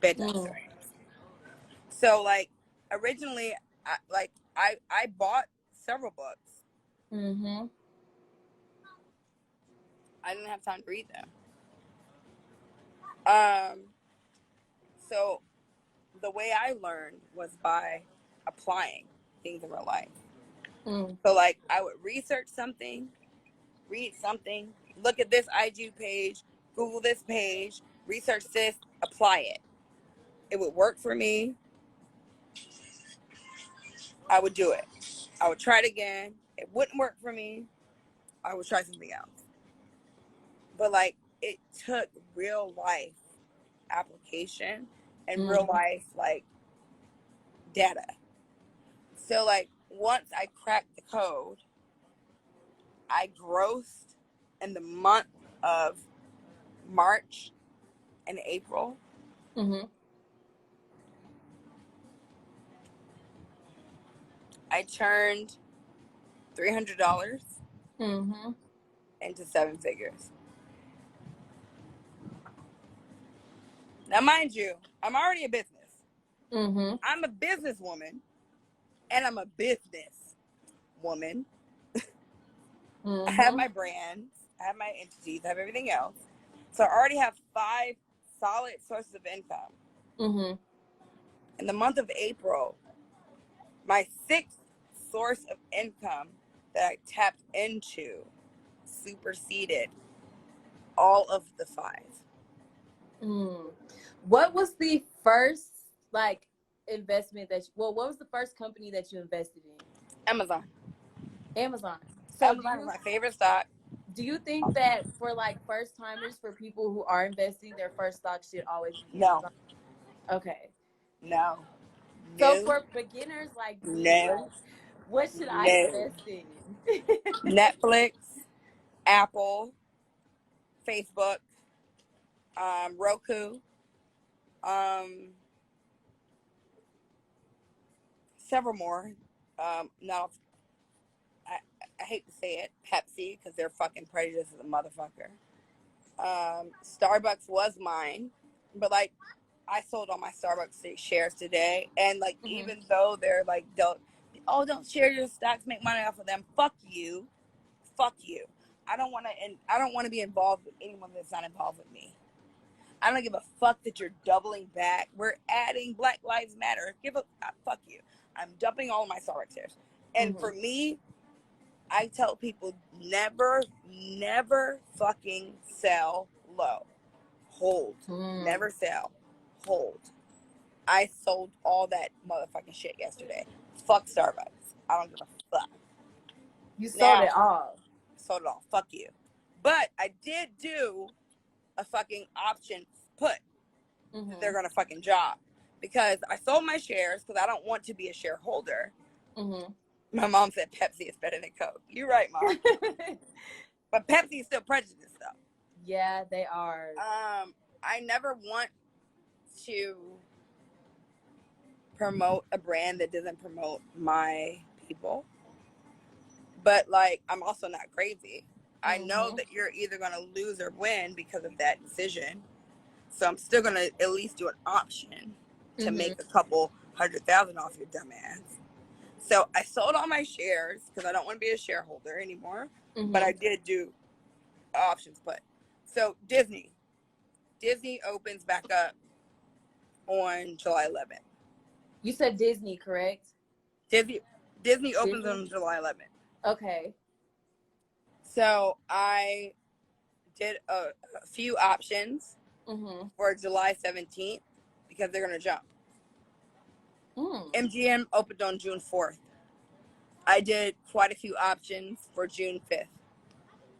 bedtime stories. So like originally, I bought several books. I didn't have time to read them. So the way I learned was by applying things in real life. So like I would research something, read something, look at this IG page, Google this page, research this, apply it. It would work for me. I would do it. I would try it again. It wouldn't work for me. I would try something else. But like it took real life application and real life like data. So like once I cracked the code, I grossed in the month of March and April. I turned $300 into 7 figures. Now, mind you, I'm already a business. I'm a businesswoman, and I'm a business woman. I have my brands, I have my entities, I have everything else. So I already have 5 solid sources of income. In the month of April, my 6th source of income that I tapped into superseded all of the 5. What was the first like investment what was the first company that you invested in? Amazon. So Amazon is my favorite stock. Do you think that for like first timers, for people who are investing, their first stock should always be Amazon? Okay. No. So for beginners like me, what should I invest in? Netflix, Apple, Facebook, Roku, several more. No, I hate to say it, Pepsi, because they're fucking prejudiced as a motherfucker. Starbucks was mine, but like I sold all my Starbucks shares today, and like even though they're like oh, don't share your stocks, make money off of them. Fuck you. Fuck you. I don't want to be involved with anyone that's not involved with me. I don't give a fuck that you're doubling back. We're adding Black Lives Matter. Fuck you. I'm dumping all of my Starbucks shares. And for me, I tell people never fucking sell low. Hold. Never sell. Hold. I sold all that motherfucking shit yesterday. Fuck Starbucks. I don't give a fuck. You sold it all. Sold it all. Fuck you. But I did do a fucking option put. They're gonna fucking job. Because I sold my shares because I don't want to be a shareholder. My mom said Pepsi is better than Coke. You're right, Mom. But Pepsi is still prejudiced, though. Yeah, they are. I never want to promote a brand that doesn't promote my people. But, like, I'm also not crazy. I know that you're either going to lose or win because of that decision. So I'm still going to at least do an option to make a couple $100,000 off your dumb ass. So I sold all my shares because I don't want to be a shareholder anymore. But I did do options put. So Disney opens back up on July 11th. You said Disney, correct? Disney opens on July 11th. Okay. So I did a few options for July 17th because they're going to jump. MGM opened on June 4th. I did quite a few options for June 5th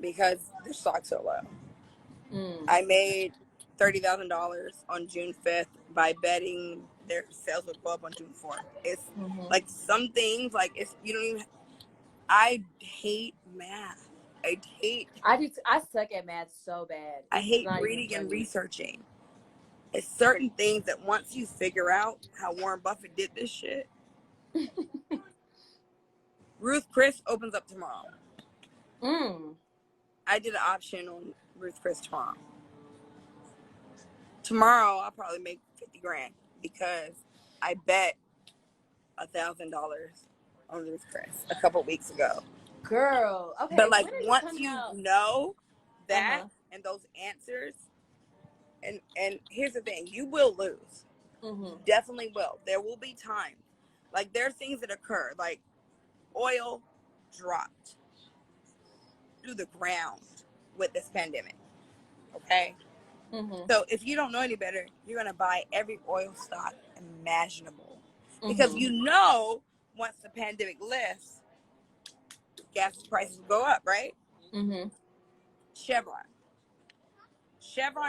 because the stocks are low. I made $30,000 on June 5th by betting their sales would go up on June 4th. It's like some things, like if you don't even, I hate math. I suck at math so bad. I hate reading and researching. It's certain things that once you figure out how Warren Buffett did this shit. Ruth Chris opens up tomorrow. I did an option on Ruth Chris tomorrow. Tomorrow I'll probably make 50 grand because I bet $1,000 on Ruth Chris a couple weeks ago. Girl, okay. But like once you know that and those answers, and here's the thing, you will lose. Definitely will. There will be time. Like there are things that occur, like oil dropped through the ground with this pandemic. Okay? So if you don't know any better, you're going to buy every oil stock imaginable. Because you know once the pandemic lifts, gas prices will go up, right? Chevron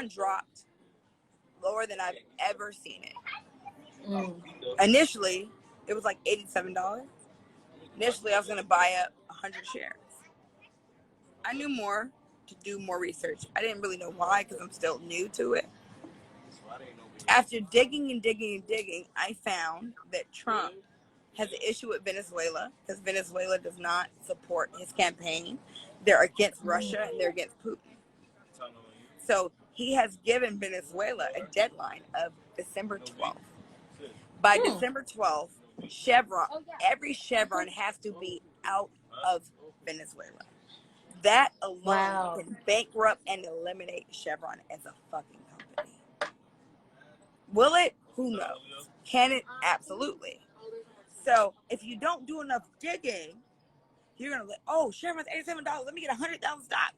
dropped lower than I've ever seen it. Initially, it was like $87. Initially, I was going to buy up 100 shares. I knew more to do more research. I didn't really know why because I'm still new to it. After digging and digging and digging, I found that Trump has an issue with Venezuela because Venezuela does not support his campaign. They're against Russia and they're against Putin. So he has given Venezuela a deadline of December 12th. By December 12th, every Chevron has to be out of Venezuela. That alone can bankrupt and eliminate Chevron as a fucking company. Will it? Who knows? Can it? Absolutely. So if you don't do enough digging, you're going to like, oh, Chevron's $87. Let me get 100,000 stocks.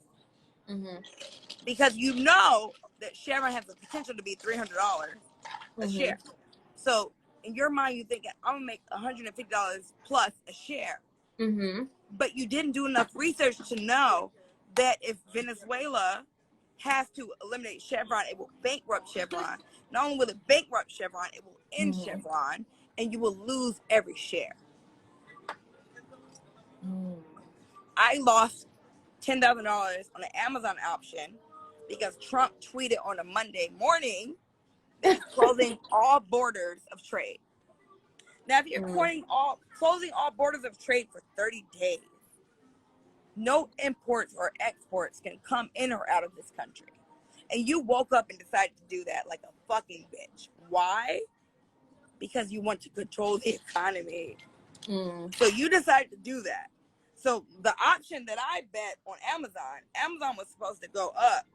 Because you know that Chevron has the potential to be $300 a share. So in your mind, you think, I'm going to make $150 plus a share. But you didn't do enough research to know that if Venezuela has to eliminate Chevron, it will bankrupt Chevron. Not only will it bankrupt Chevron, it will end Chevron, and you will lose every share. I lost $10,000 on an Amazon option because Trump tweeted on a Monday morning that he's closing all borders of trade. Now, if you're closing all borders of trade for 30 days, no imports or exports can come in or out of this country. And you woke up and decided to do that like a fucking bitch. Why? Because you want to control the economy. So you decided to do that. So the option that I bet on Amazon was supposed to go up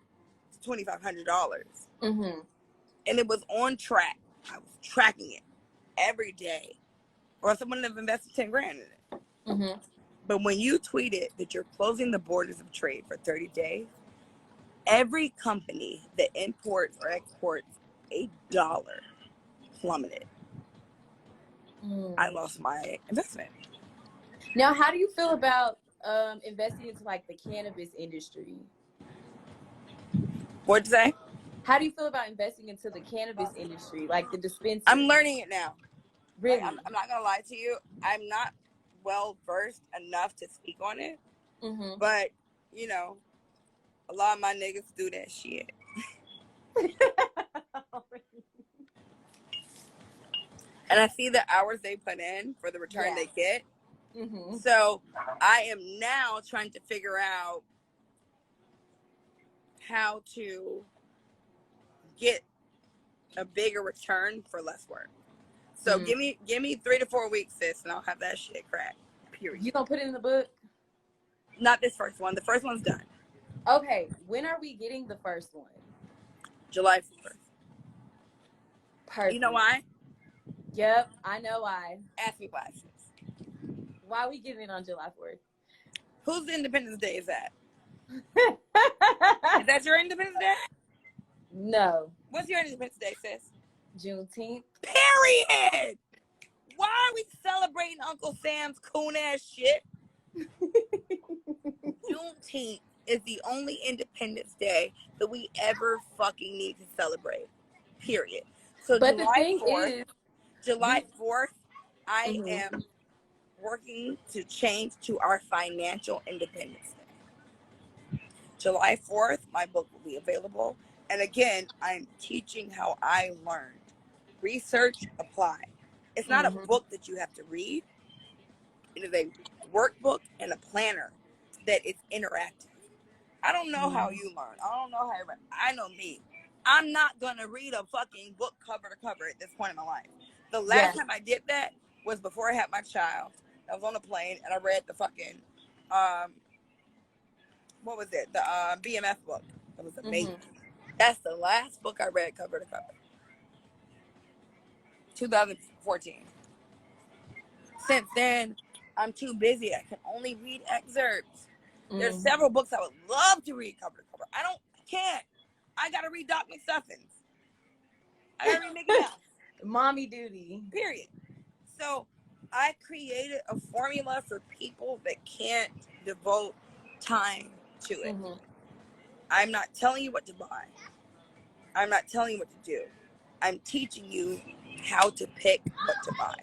to $2,500. And it was on track. I was tracking it every day. Or someone would have invested 10 grand in it. But when you tweeted that you're closing the borders of trade for 30 days, every company that imports or exports $1 plummeted. I lost my investment. Now, how do you feel about investing into like the cannabis industry? What'd you say? How do you feel about investing into the cannabis industry, like the dispensary? I'm learning it now. Really? Like, I'm not gonna lie to you. I'm not well versed enough to speak on it. But you know, a lot of my niggas do that shit. And I see the hours they put in for the return they get. So I am now trying to figure out how to get a bigger return for less work. So give me 3 to 4 weeks, sis, and I'll have that shit cracked. Period. You gonna put it in the book? Not this first one. The first one's done. Okay. When are we getting the first one? July 1st. Perfect. You know why? Yep, I know why. Ask me why, sis. Why are we getting it on July 4th? Whose Independence Day is that? Is that your Independence Day? No. What's your Independence Day, sis? Juneteenth. Period. Why are we celebrating Uncle Sam's coon ass shit? Juneteenth is the only Independence Day that we ever fucking need to celebrate. Period. So but July 4th, I am working to change to our financial independence day. July 4th, my book will be available. And again, I'm teaching how I learned. Research, apply. It's not a book that you have to read. It is a workbook and a planner that is interactive. I don't know how you learn. I don't know how you learn. I know me. I'm not going to read a fucking book cover to cover at this point in my life. The last time I did that was before I had my child. I was on a plane and I read the fucking, what was it? The BMF book. It was amazing. That's the last book I read cover to cover. 2014. Since then, I'm too busy. I can only read excerpts. There's several books I would love to read cover to cover. I can't. I gotta read Doc McStuffins. I gotta read Mickey Mouse. Mommy duty. Period. So I created a formula for people that can't devote time to it. I'm not telling you what to buy. I'm not telling you what to do. I'm teaching you how to pick what to buy.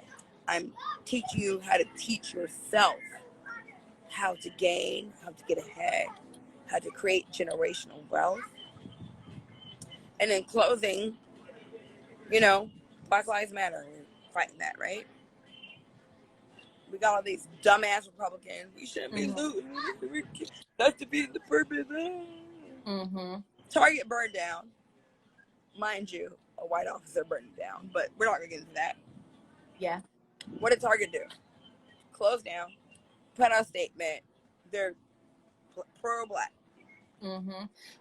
I'm teaching you how to teach yourself how to gain, how to get ahead, how to create generational wealth. And in closing, you know, Black Lives Matter, we're fighting that, right? We got all these dumbass Republicans. We shouldn't be looting. That's to be the purpose. Target burned down. Mind you, a white officer burned it down, but we're not going to get into that. Yeah. What did Target do? Close down, put out a statement. They're pro-black.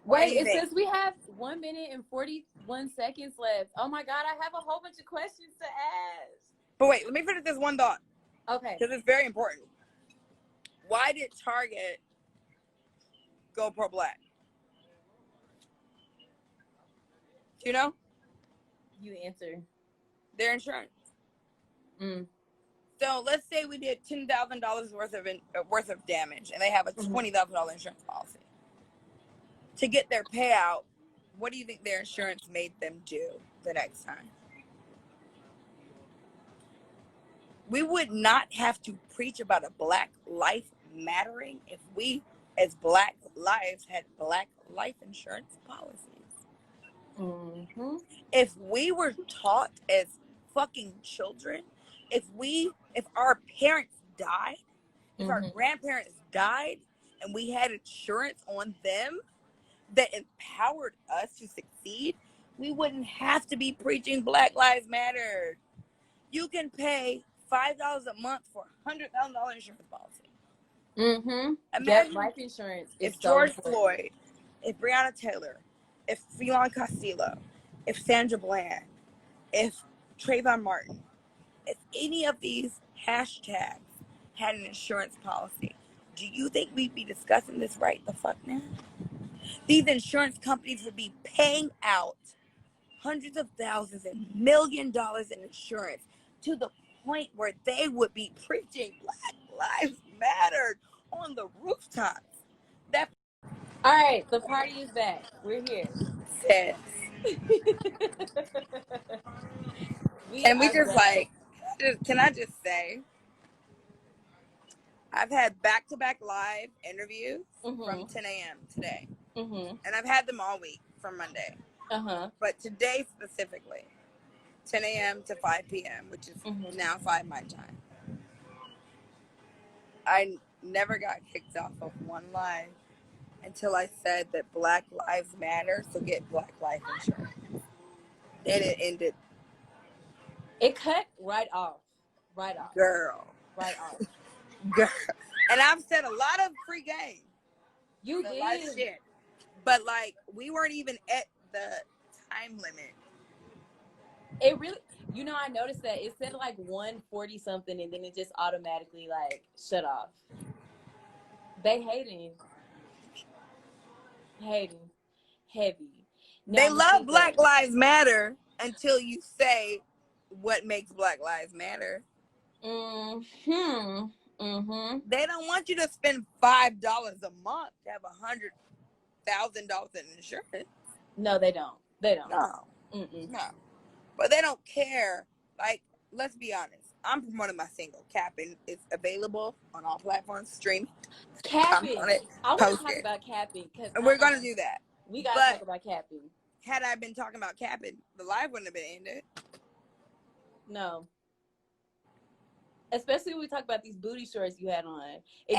Wait, it says we have 1 minute and 41 seconds left. Oh my God, I have a whole bunch of questions to ask. But wait, let me finish this one thought. Okay. Because it's very important. Why did Target go pro-black? Do you know? You answer. Their insurance. So let's say we did $10,000 worth of damage, and they have a $20,000 insurance policy. To get their payout, what do you think their insurance made them do the next time? We would not have to preach about a black life mattering if we, as black lives, had black life insurance policies. If we were taught as fucking children, if our parents died, if our grandparents died, and we had insurance on them that empowered us to succeed, we wouldn't have to be preaching Black Lives Matter. You can pay $5 a month for a $100,000 insurance policy. Imagine life insurance. If George Floyd, if Breonna Taylor, if Philon Costello, if Sandra Bland, if Trayvon Martin, if any of these hashtags had an insurance policy, do you think we'd be discussing this right the fuck now? These insurance companies would be paying out hundreds of thousands and $1 million in insurance to the point where they would be preaching Black Lives Matter on the rooftops. All right, the party is back. We're here. Sis. Can I just say, I've had back-to-back live interviews from 10 a.m. today. And I've had them all week from Monday. But today specifically, 10 a.m. to 5 p.m., which is now 5 my time. I never got kicked off of one live until I said that Black Lives Matter, so get Black Life Insurance. Then it ended. It cut right off. Right off. Girl. Right off. Girl. And I've said a lot of free game. You did. A lot of shit. But, like, we weren't even at the time limit. It really, I noticed that it said like 140 something and then it just automatically like shut off. They hating. Heavy. Now, they love Black Lives Matter until you say what makes Black Lives Matter. They don't want you to spend $5 a month to have $100,000 in insurance. No, they don't. No. No. But they don't care. Like, let's be honest. I'm promoting my single. Cappin is available on all platforms. Stream. Cappin. I want to talk about Cappin. And we're going to do that. We got to talk about Cappin. Had I been talking about Cappin, the live wouldn't have been ended. No. Especially when we talk about these booty shorts you had on. It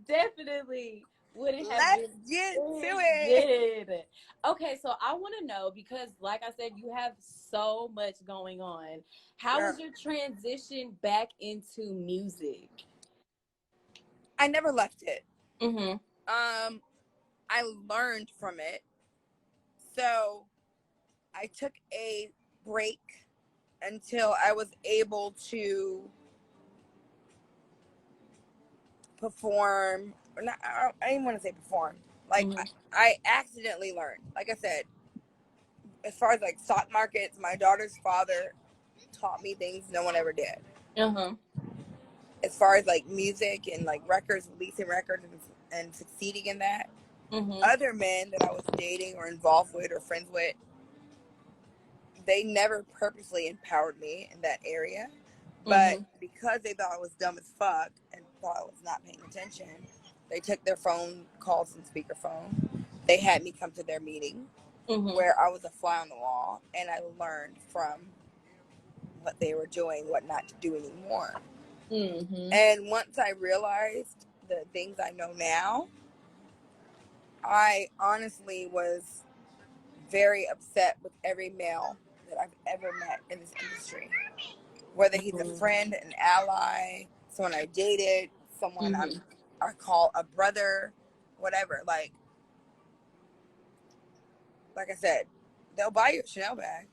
definitely would have Let's get to it. Okay, so I want to know, because like I said, you have so much going on. How was your transition back into music? I never left it. I learned from it. So I took a break until I was able to perform. I didn't want to say perform. Like, I accidentally learned. Like I said, as far as like stock markets, my daughter's father taught me things no one ever did. As far as like music and like records, releasing records and succeeding in that, other men that I was dating or involved with or friends with, they never purposely empowered me in that area. But because they thought I was dumb as fuck and thought I was not paying attention, they took their phone calls and speakerphone. They had me come to their meeting where I was a fly on the wall, and I learned from what they were doing, what not to do anymore. And once I realized the things I know now, I honestly was very upset with every male that I've ever met in this industry. Whether he's a friend, an ally, someone I dated, someone I call a brother, whatever. Like I said, they'll buy you a Chanel bag,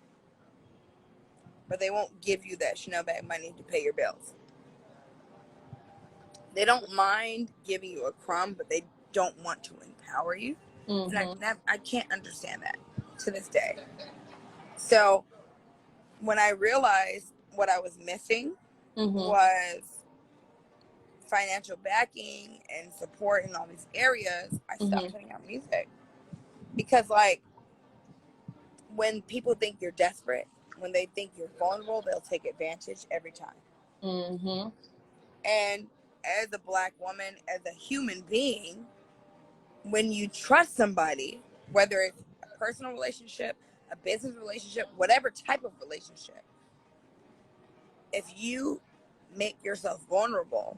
but they won't give you that Chanel bag money to pay your bills. They don't mind giving you a crumb, but they don't want to empower you. And I can't understand that to this day. So when I realized what I was missing was financial backing and support in all these areas, I stopped putting out music. Because, like, when people think you're desperate, when they think you're vulnerable, they'll take advantage every time. And as a Black woman, as a human being, when you trust somebody, whether it's a personal relationship, a business relationship, whatever type of relationship, if you make yourself vulnerable,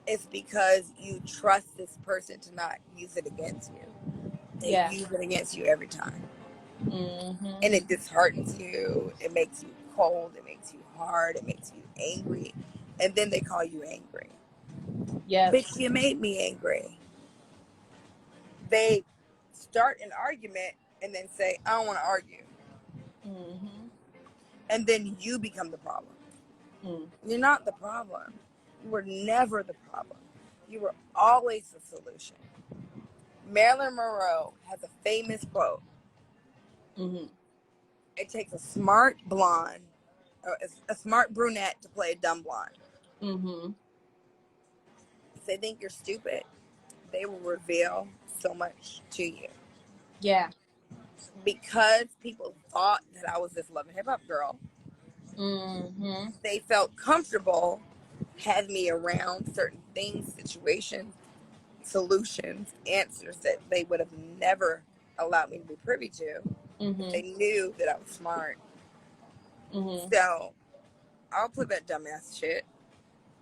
it's because you trust this person to not use it against you. They use it against you every time. And it disheartens you. It makes you cold, it makes you hard, it makes you angry, and then they call you angry. Yeah. Bitch, you made me angry. They start an argument and then say, I don't want to argue. Mm-hmm. And then you become the problem. Mm. You're not the problem. You were never the problem. You were always the solution. Marilyn Monroe has a famous quote. Mm-hmm. It takes a smart blonde, or a smart brunette to play a dumb blonde. Mm-hmm. If they think you're stupid, they will reveal so much to you. Yeah. Because people thought that I was this Love and Hip Hop girl, mm-hmm. they felt comfortable having me around certain things, situations, solutions, answers that they would have never allowed me to be privy to. Mm-hmm. They knew that I was smart. Mm-hmm. So I'll put that dumbass shit.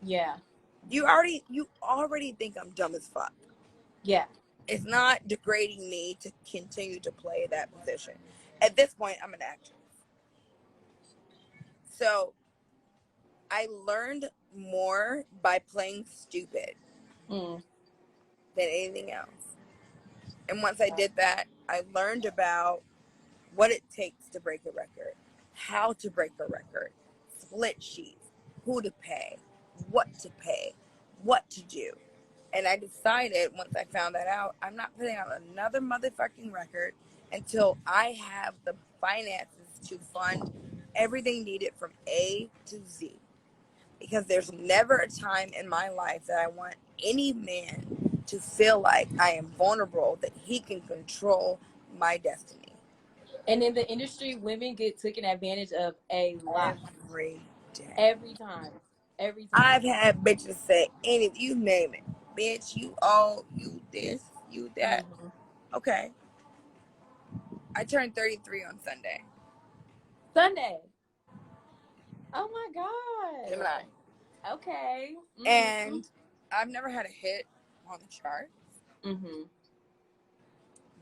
Yeah. You already think I'm dumb as fuck. Yeah. It's not degrading me to continue to play that position. At this point, I'm an actress. So I learned more by playing stupid than anything else. And once I did that, I learned about what it takes to break a record, how to break a record, split sheets, who to pay, what to do. And I decided once I found that out, I'm not putting out another motherfucking record until I have the finances to fund everything needed from A to Z. Because there's never a time in my life that I want any man to feel like I am vulnerable, that he can control my destiny. And in the industry, women get taken advantage of a lot. Every day. Every time. I've had bitches say anything, you name it. Bitch, you all, you this, you that. Mm-hmm. Okay. I turned 33 on Sunday. Oh my God. Gemini. Okay. Mm-hmm. And I've never had a hit on the charts. Mm-hmm.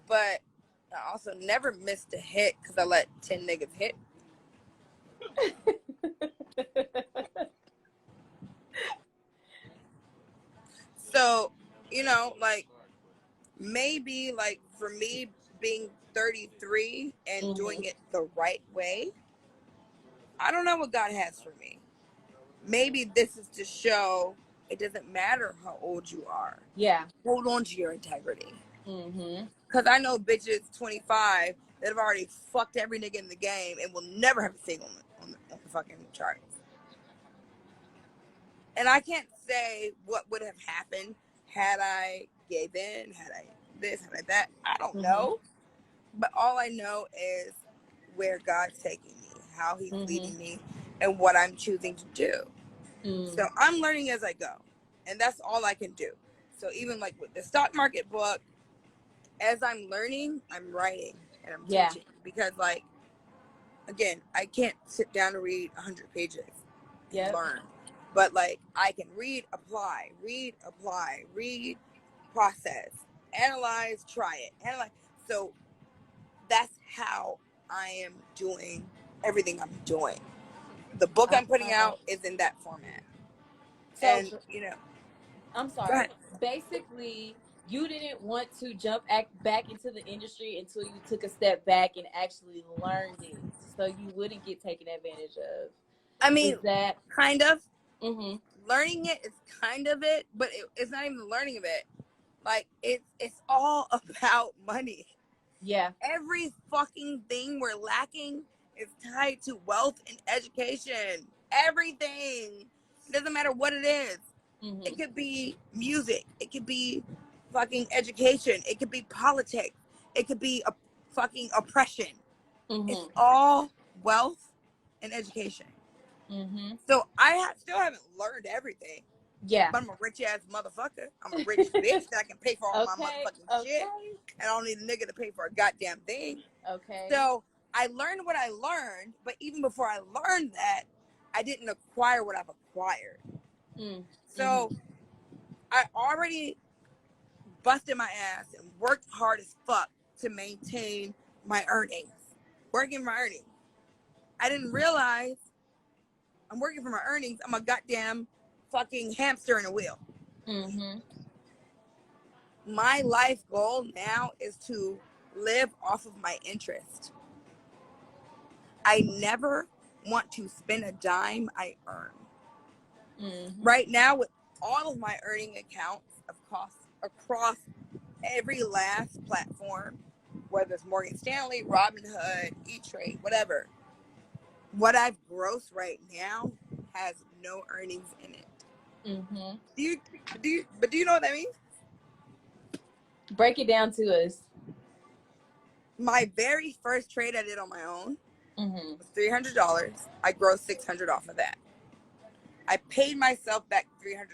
But I also never missed a hit because I let 10 niggas hit. So, like, maybe, like, for me being 33 and doing it the right way, I don't know what God has for me. Maybe this is to show it doesn't matter how old you are. Yeah. Hold on to your integrity. Mm-hmm. Because I know bitches 25 that have already fucked every nigga in the game and will never have a single on the fucking charts. And I can't say what would have happened had I gave in, had I this, had I that. I don't know. But all I know is where God's taking me, how he's leading me, and what I'm choosing to do. So I'm learning as I go. And that's all I can do. So even like with the stock market book, as I'm learning, I'm writing and I'm teaching. Because, like, again, I can't sit down and read 100 pages and learn. But, like, I can read, apply, process, analyze, try it. Analyze. So that's how I am doing everything I'm doing. The book I'm putting out is in that format. So, and, I'm sorry. Basically, you didn't want to jump back into the industry until you took a step back and actually learned it, so you wouldn't get taken advantage of. I mean, is that kind of. Learning it is kind of it, but it's not even the learning of it. Like, it's all about money. Yeah. Every fucking thing we're lacking is tied to wealth and education. Everything. It doesn't matter what it is. It could be music. It could be fucking education. It could be politics. It could be a fucking oppression. It's all wealth and education. So I still haven't learned everything. Yeah. But I'm a rich ass motherfucker. I'm a rich bitch that I can pay for all my motherfucking shit. And I don't need a nigga to pay for a goddamn thing. Okay. So I learned what I learned, but even before I learned that, I didn't acquire what I've acquired. So I already busted my ass and worked hard as fuck to maintain my earnings. I didn't realize I'm working for my earnings. I'm a goddamn fucking hamster in a wheel. Mm-hmm. My life goal now is to live off of my interest. I never want to spend a dime I earn. Mm-hmm. Right now, with all of my earning accounts of costs across every last platform, whether it's Morgan Stanley, Robinhood, E-Trade, whatever, what I've grossed right now has no earnings in it. Mm-hmm. Do you know what that means? Break it down to us. My very first trade I did on my own mm-hmm. was $300. I grossed $600 off of that. I paid myself back $300.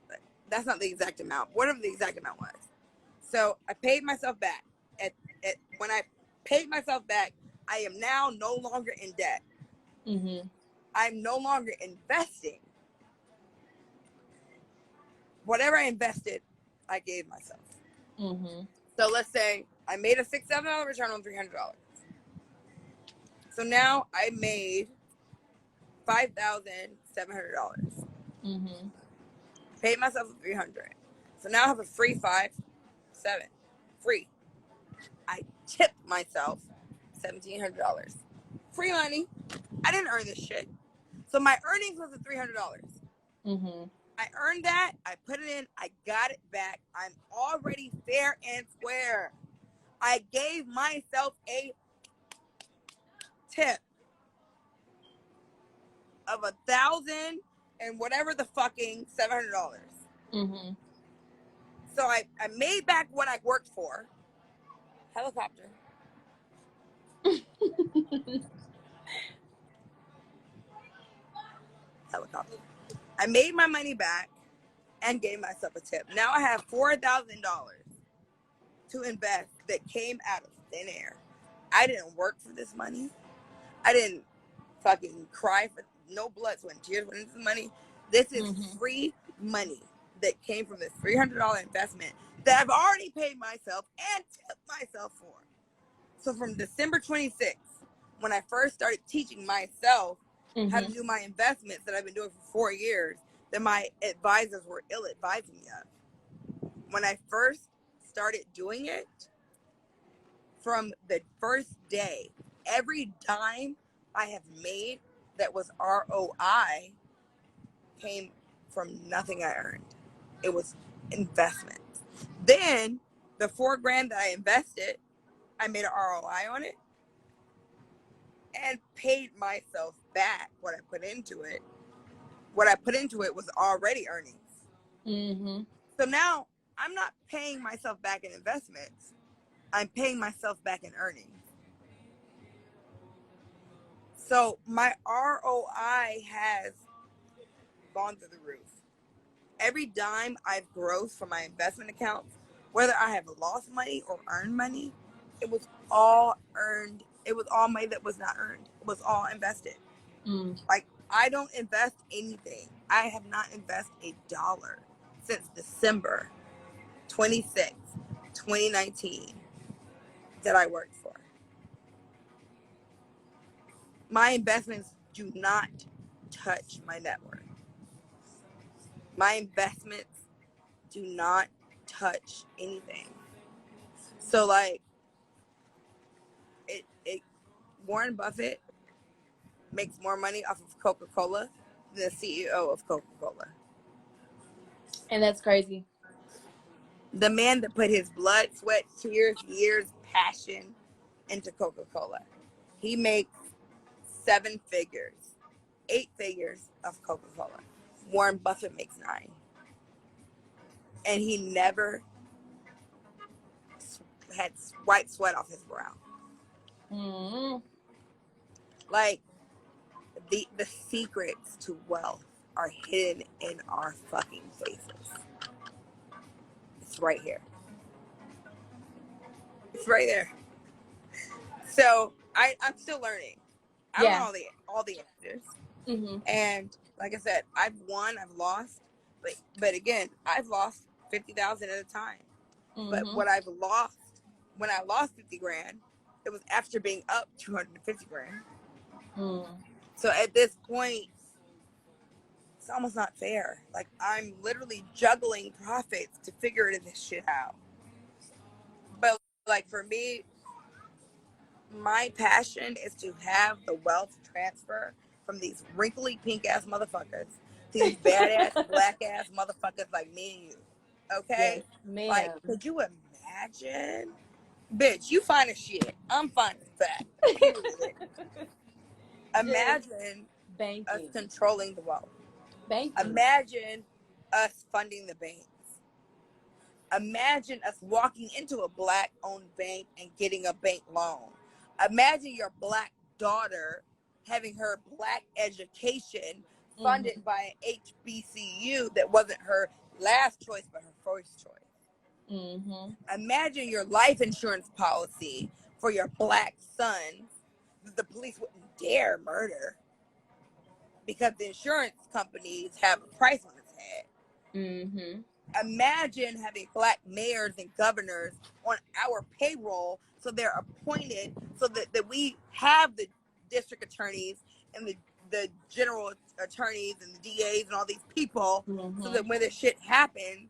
But that's not the exact amount. Whatever the exact amount was. So I paid myself back. When I paid myself back, I am now no longer in debt. Mm-hmm. I'm no longer investing. Whatever I invested, I gave myself. Mm-hmm. So let's say I made a $6-7 return on $300. So now I made $5,700. Mm-hmm. Paid myself $300. So now I have a free $5,700. Free. I tipped myself $1,700. Free money. I didn't earn this shit. So my earnings was at $300. Mm-hmm. I earned that. I put it in. I got it back. I'm already fair and square. I gave myself a tip of $1,000 and whatever the fucking $700. Mm-hmm. So I made back what I worked for. Helicopter. Helicopter. I made my money back and gave myself a tip. Now I have $4,000 to invest that came out of thin air. I didn't work for this money. I didn't fucking cry for no blood, sweat, and tears when this is money. This is free money that came from this $300 investment that I've already paid myself and tipped myself for. So from December 26th, when I first started teaching myself how to do my investments that I've been doing for 4 years, that my advisors were ill-advising me of. When I first started doing it, from the first day, every dime I have made that was ROI came from nothing I earned. It was investment. Then the $4,000 that I invested, I made an ROI on it and paid myself back what I put into it. What I put into it was already earnings. Mm-hmm. So now I'm not paying myself back in investments. I'm paying myself back in earnings. So my ROI has gone through the roof. Every dime I've grossed from my investment accounts, whether I have lost money or earned money, it was all earned. It was all money that was not earned. It was all invested. Like, I don't invest anything. I have not invested $1 since December 26th, 2019 that I worked for. My investments do not touch my net worth. My investments do not touch anything. So like it Warren Buffett makes more money off of Coca-Cola than the CEO of Coca-Cola. And that's crazy. The man that put his blood, sweat, tears, years, passion into Coca-Cola. He makes 7 figures, 8 figures of Coca-Cola. Warren Buffett makes 9. And he never had white sweat off his brow. Mm-hmm. Like, the secrets to wealth are hidden in our fucking faces. It's right here. It's right there. So I'm still learning. I don't know all the answers. And like I said, I've won, I've lost, but again, I've lost 50,000 at a time. But what I've lost, when I lost 50 grand, it was after being up 250 grand. So at this point, it's almost not fair. Like, I'm literally juggling profits to figure this shit out. But like, for me, my passion is to have the wealth transfer from these wrinkly pink ass motherfuckers to these badass black ass motherfuckers like me and you. Okay? Yes, ma'am. Like, could you imagine? Bitch, you fine as shit. I'm fine as fat. Period. Imagine us controlling the wealth. Banking. Imagine us funding the banks. Imagine us walking into a black owned bank and getting a bank loan. Imagine your black daughter having her black education funded by an HBCU that wasn't her last choice but her first choice. Imagine your life insurance policy for your black son that the police wouldn't dare murder because the insurance companies have a price on its head. Imagine having black mayors and governors on our payroll so they're appointed so that we have the district attorneys and the general attorneys and the DAs and all these people so that when this shit happens,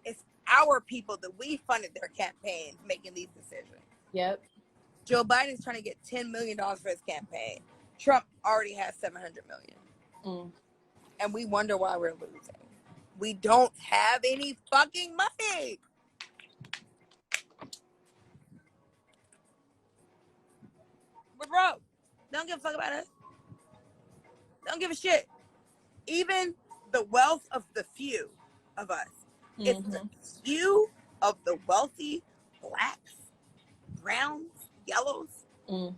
it's our people that we funded their campaigns making these decisions. Yep. Joe Biden's trying to get $10 million for his campaign. Trump already has $700 million. And we wonder why we're losing. We don't have any fucking money. We're broke. Don't give a fuck about us. Don't give a shit. Even the wealth of the few of us. It's the few of the wealthy blacks, browns, yellows.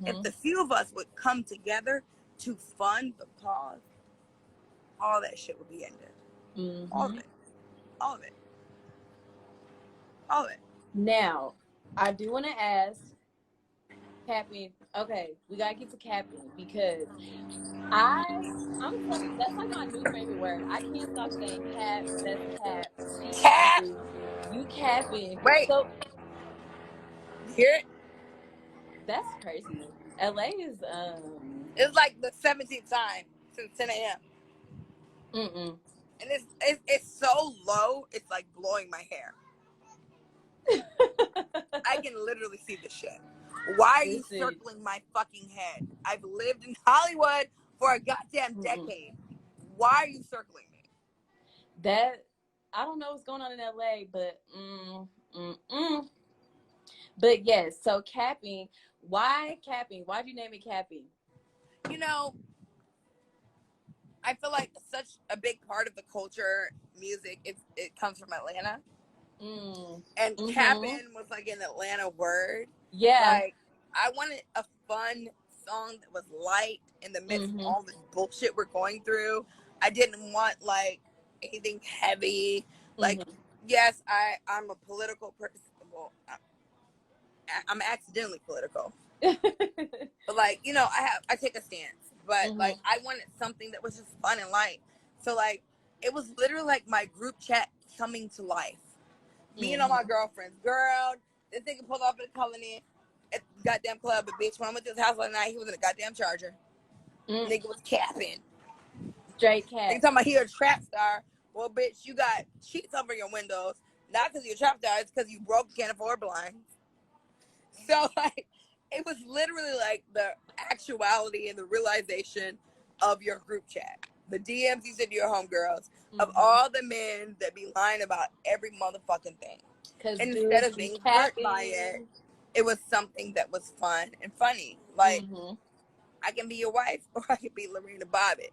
If the few of us would come together to fund the cause, all that shit would be ended. All of it. All of it. All of it. Now, I do want to ask Cappin. Okay, we gotta get to Cappin because I'm telling you, that's like my new favorite word. I can't stop saying cap. That's cap. She capping. You capping. Wait. So, hear it? That's crazy. LA is It's like the 17th time since 10 a.m. And it's so low, it's like blowing my hair. I can literally see the shit. Why are you circling my fucking head? I've lived in Hollywood for a goddamn decade. Why are you circling me? That, I don't know what's going on in LA, but But yes, so Cappin. Why Cappin? Why'd you name it Cappin? You know, I feel like such a big part of the culture, music, it comes from Atlanta. And Cappin was like an Atlanta word. Yeah. Like, I wanted a fun song that was light in the midst of all this bullshit we're going through. I didn't want like anything heavy. Like, yes, I'm a political person. Well, I'm accidentally political. But like, you know, I take a stance. But like, I wanted something that was just fun and light. So like, it was literally like my group chat coming to life. Me and all my girlfriends. Girl, this nigga pulled off in the Colony at the goddamn club. But bitch, when I went to his house last night, he was in a goddamn Charger. Nigga was capping. Straight cap. Nigga talking about he a trap star. Well, bitch, you got sheets over your windows. Not because you're a trap star, it's because you broke and can't afford blinds. So, like, it was literally like the actuality and the realization of your group chat. The DMs you send to your homegirls of all the men that be lying about every motherfucking thing. And instead of being hurt by it, it was something that was fun and funny. Like, I can be your wife or I can be Lorena Bobbitt.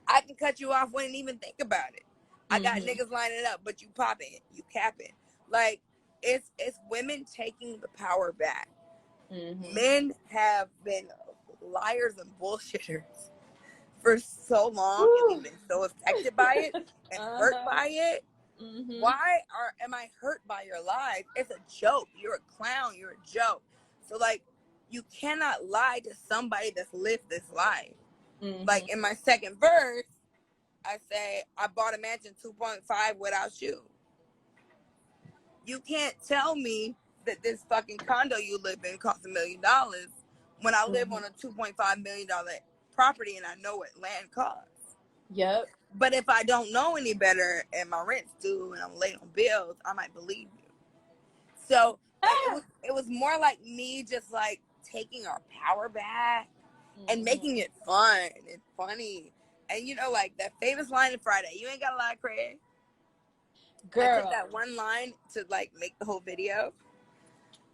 I can cut you off, wouldn't even think about it. I got niggas lining up, but you popping, you capping. Like, it's women taking the power back. Men have been liars and bullshitters for so long, and we've been so affected by it and hurt by it. Why am I hurt by your lies? It's a joke. You're a clown. You're a joke. So like, you cannot lie to somebody that's lived this life. Like in my second verse, I say I bought a mansion 2.5 without you. You can't tell me that this fucking condo you live in costs $1 million when I live on a $2.5 million property and I know what land costs. Yep. But if I don't know any better and my rent's due and I'm late on bills, I might believe you. So it was more like me just like taking our power back and making it fun and funny. And you know, like that famous line in Friday, you ain't got a lie, Craig. Girl. I took that one line to like make the whole video.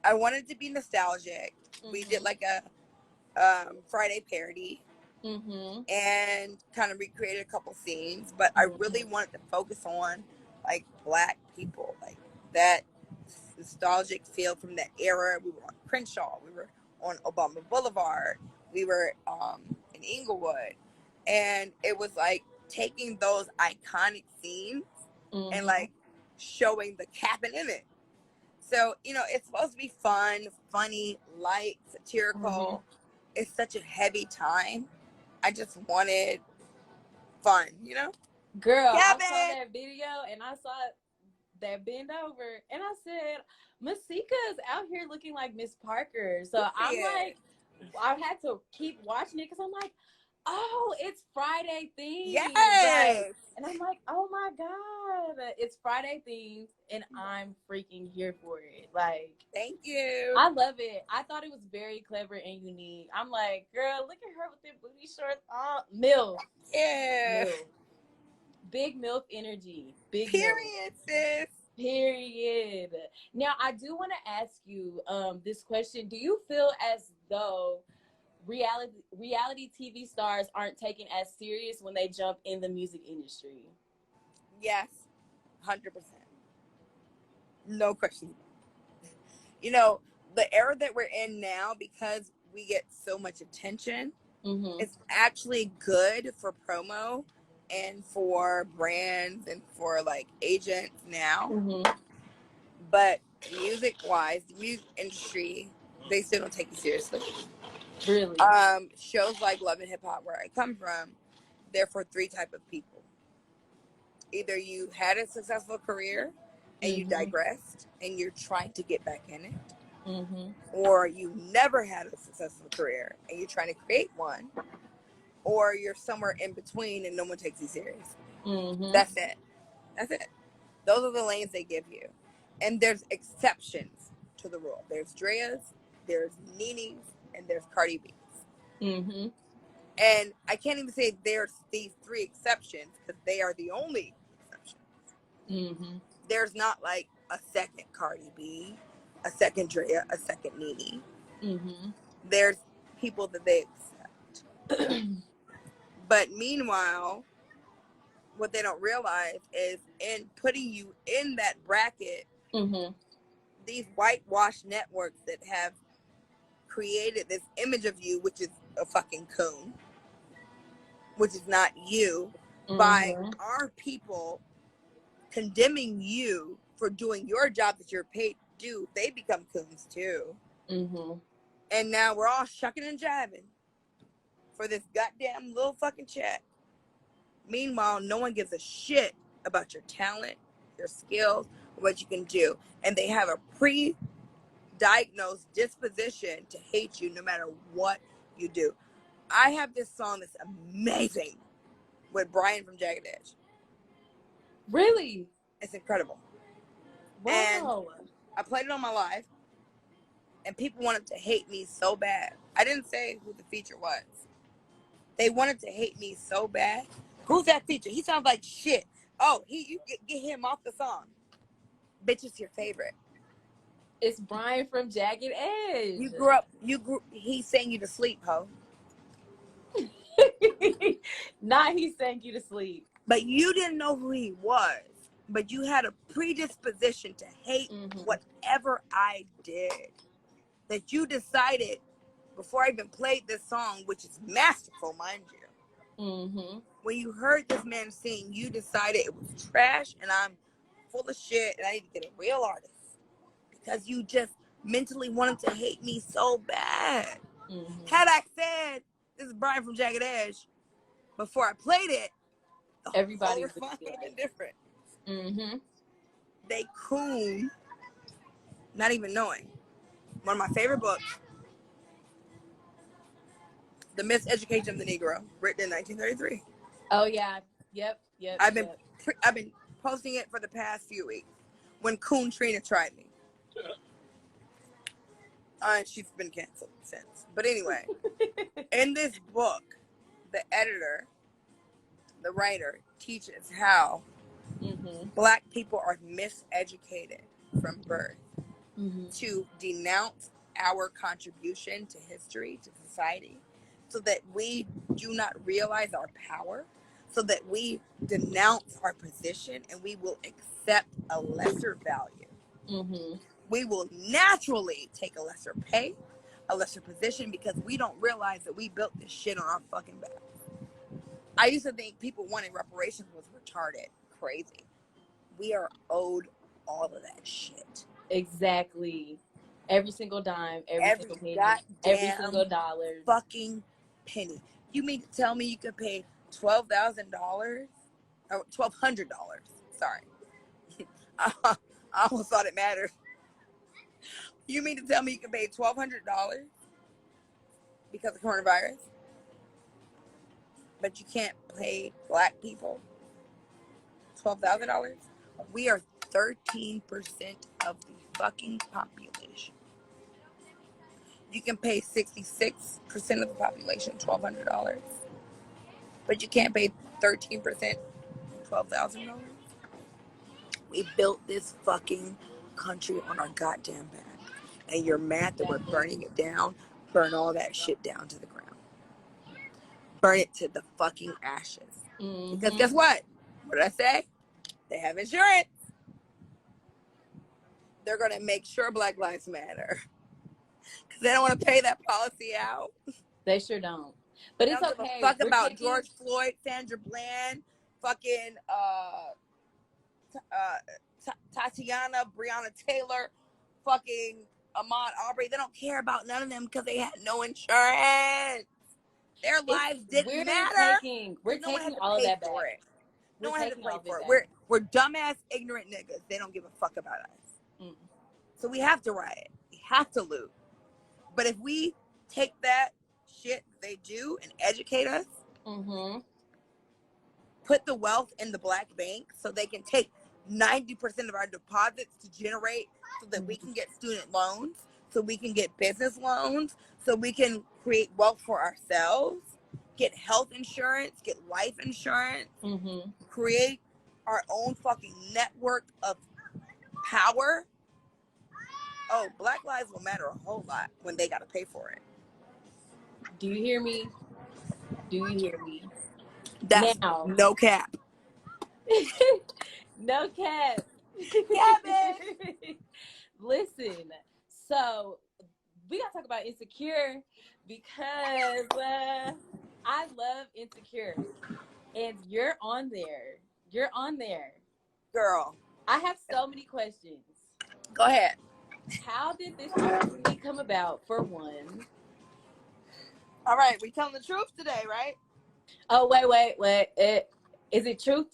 I wanted to be nostalgic. We did like a Friday parody and kind of recreated a couple scenes, but I really wanted to focus on like Black people, like that nostalgic feel from that era. We were on Crenshaw, we were on Obama Boulevard, we were in Inglewood, and it was like taking those iconic scenes and like showing the Cappin in it. So, you know, it's supposed to be fun, funny, light, satirical. It's such a heavy time. I just wanted fun, you know? Girl, Cappin! I saw that video and I saw that bend over and I said, Masika's out here looking like Miss Parker. So I'm like, I had to keep watching it because I'm like, oh, it's Friday themed. Yes. Like, and I'm like, oh my God, it's Friday themed and I'm freaking here for it. Like, thank you. I love it. I thought it was very clever and unique. I'm like, girl, look at her with them booty shorts on. MILF. Yeah. MILF. Big MILF energy. Big Period, sis. Period. Now, I do want to ask you this question. Do you feel as though reality TV stars aren't taken as serious when they jump in the music industry? Yes, 100%. No question. You know, the era that we're in now, because we get so much attention, it's actually good for promo and for brands and for like agents now. But music wise, the music industry, they still don't take you seriously. Really? Shows like Love and Hip Hop, where I come from, they're for three type of people. Either you had a successful career and you digressed and you're trying to get back in it, or you never had a successful career and you're trying to create one, or you're somewhere in between and no one takes you serious. That's it. That's it. Those are the lanes they give you. And there's exceptions to the rule. There's Drea's, there's Nene's, and there's Cardi B's. And I can't even say there's these three exceptions because they are the only exceptions. There's not like a second Cardi B, a second Drea, a second Nene. There's people that they accept. But meanwhile, what they don't realize is in putting you in that bracket, these whitewashed networks that have created this image of you, which is a fucking coon, which is not you, by our people condemning you for doing your job that you're paid to do, they become coons too. And now we're all shucking and jiving for this goddamn little fucking check. Meanwhile, no one gives a shit about your talent, your skills, what you can do. And they have a pre-diagnosed disposition to hate you no matter what you do. I have this song that's amazing with Brian from Jagged Edge. Really? It's incredible. Wow. And I played it on my live, and people wanted to hate me so bad. I didn't say who the feature was. They wanted to hate me so bad. Who's that feature? He sounds like shit. Oh, you get him off the song. Bitch, it's your favorite. It's Brian from Jagged Edge. He sang you to sleep, ho. Not he sang you to sleep. But you didn't know who he was. But you had a predisposition to hate whatever I did. That you decided before I even played this song, which is masterful, mind you. When you heard this man sing, you decided it was trash and I'm full of shit and I need to get a real artist. Because you just mentally wanted to hate me so bad. Had I said, this is Brian from Jagged Edge, before I played it, everybody would have been different. They coon, not even knowing. One of my favorite books The Miseducation of the Negro, written in 1933. Oh yeah, yep. I've been posting it for the past few weeks. When Coon Trina tried me, she's been canceled since. But anyway, in this book, the editor, the writer, teaches how Black people are miseducated from birth to denounce our contribution to history, to society, so that we do not realize our power, so that we denounce our position and we will accept a lesser value. We will naturally take a lesser pay, a lesser position, because we don't realize that we built this shit on our fucking backs. I used to think people wanting reparations was retarded, crazy. We are owed all of that shit. Exactly. Every single dime, every single penny, every single dollar. Fucking penny. You mean to tell me you could pay $12,000 or $1,200? Sorry. I almost thought it mattered. You mean to tell me you can pay $1,200 because of coronavirus, but you can't pay Black people $12,000? We are 13% of the fucking population. You can pay 66% of the population $1,200, but you can't pay 13% $12,000. We built this fucking country on our goddamn back. And you're mad that we're burning it down. Burn all that shit down to the ground. Burn it to the fucking ashes. Because guess what? What did I say? They have insurance. They're going to make sure Black Lives Matter. Because they don't want to pay that policy out. They sure don't. But it's okay. Give a fuck about George Floyd, Sandra Bland, fucking Tatiana, Breonna Taylor, fucking Ahmaud Arbery. They don't care about none of them because they had no insurance. Their lives didn't matter. We're taking all of that back. No one had to pay for it. We're dumbass, ignorant niggas. They don't give a fuck about us. So we have to riot. We have to loot. But if we take that shit they do and educate us, put the wealth in the Black bank so they can take 90% of our deposits to generate so that we can get student loans, so we can get business loans, so we can create wealth for ourselves, get health insurance, get life insurance, create our own fucking network of power. Oh, Black lives will matter a whole lot when they gotta pay for it. Do you hear me? Do you hear me? That's now. No cap. No cap. Cappin. Listen, so we gotta talk about Insecure because I love Insecure, and you're on there. You're on there, girl. I have so many questions. Go ahead. How did this opportunity come about? For one. All right, we telling the truth today, right? Oh wait. Is it truth?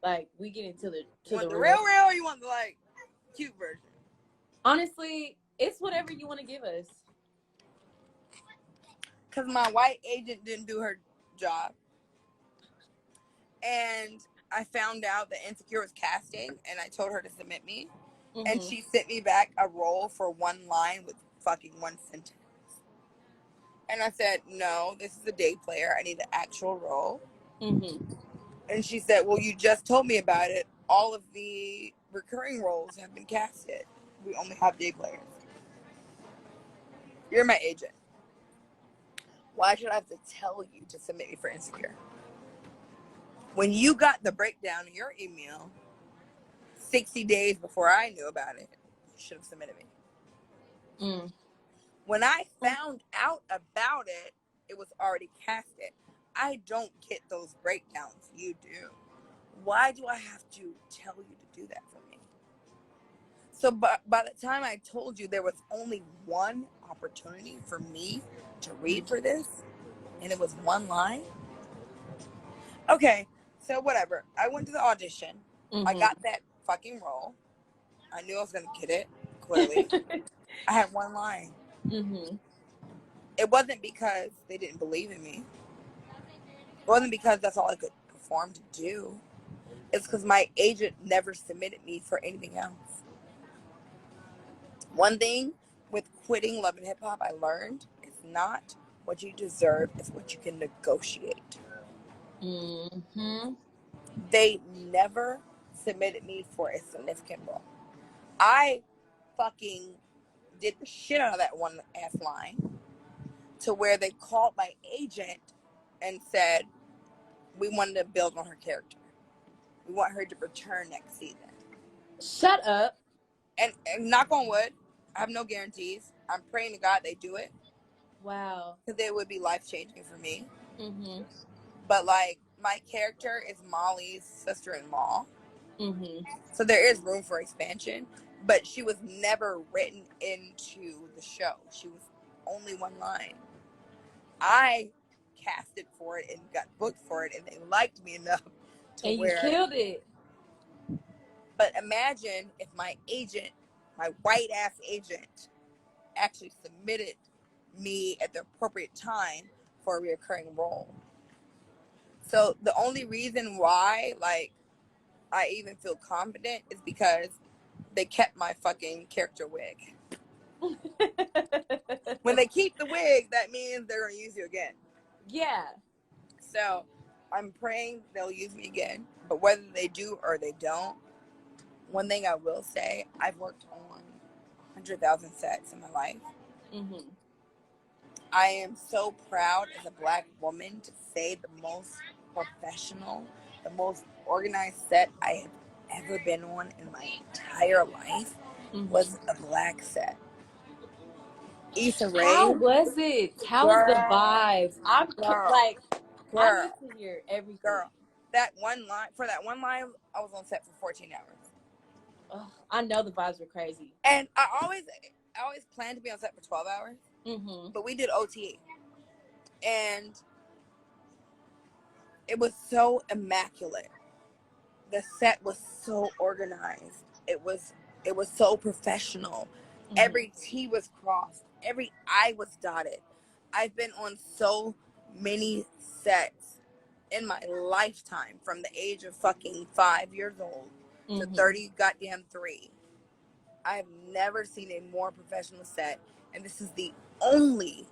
Like we get into the real, or you want the like cute version? Honestly, it's whatever you want to give us. Cause my white agent didn't do her job, and I found out that Insecure was casting, and I told her to submit me, and she sent me back a role for one line with fucking one sentence. And I said, no, this is a day player. I need an actual role. And she said, well, you just told me about it. All of the recurring roles have been casted. We only have day players. You're my agent. Why should I have to tell you to submit me for Insecure? When you got the breakdown in your email 60 days before I knew about it, you should have submitted me. When I found out about it, it was already casted. I don't get those breakdowns. You do. Why do I have to tell you to do that for me? So by the time I told you there was only one opportunity for me to read for this, and it was one line. Okay, so whatever. I went to the audition. I got that fucking role. I knew I was going to get it, clearly. I had one line. it wasn't because they didn't believe in me. It wasn't because that's all I could perform to do. It's because my agent never submitted me for anything else. One thing with quitting Love and Hip Hop I learned, it's not what you deserve, it's what you can negotiate. Mm-hmm. They never submitted me for a significant role. I fucking did the shit out of that one ass line to where they called my agent and said, we wanted to build on her character. We want her to return next season. Shut up. And knock on wood, I have no guarantees. I'm praying to God they do it. Wow. Because it would be life-changing for me. Mm-hmm. But, like, my character is Molly's sister-in-law. Mm-hmm. So there is room for expansion. But she was never written into the show. She was only one line. I casted for it and got booked for it, and they liked me enough to and where... you killed it. But imagine if my agent, my white-ass agent, actually submitted me at the appropriate time for a reoccurring role. So the only reason why, like, I even feel confident is because they kept my fucking character wig. When they keep the wig, that means they're going to use you again. Yeah. So I'm praying they'll use me again. But whether they do or they don't, one thing I will say, I've worked on 100,000 sets in my life. Mm-hmm. I am so proud as a Black woman to say the most professional, the most organized set I have ever been on in my entire life was a Black set. Issa Rae. How was it? How was the vibes? I need to hear everything. Girl, that one line, I was on set for 14 hours. Ugh, I know the vibes were crazy. And I always planned to be on set for 12 hours. Mm-hmm. But we did OT. And it was so immaculate. The set was so organized. It was so professional. Mm-hmm. Every T was crossed. Every I was dotted. I've been on so many sets in my lifetime from the age of fucking 5 years old to 30 goddamn 3. I've never seen a more professional set, and this is the only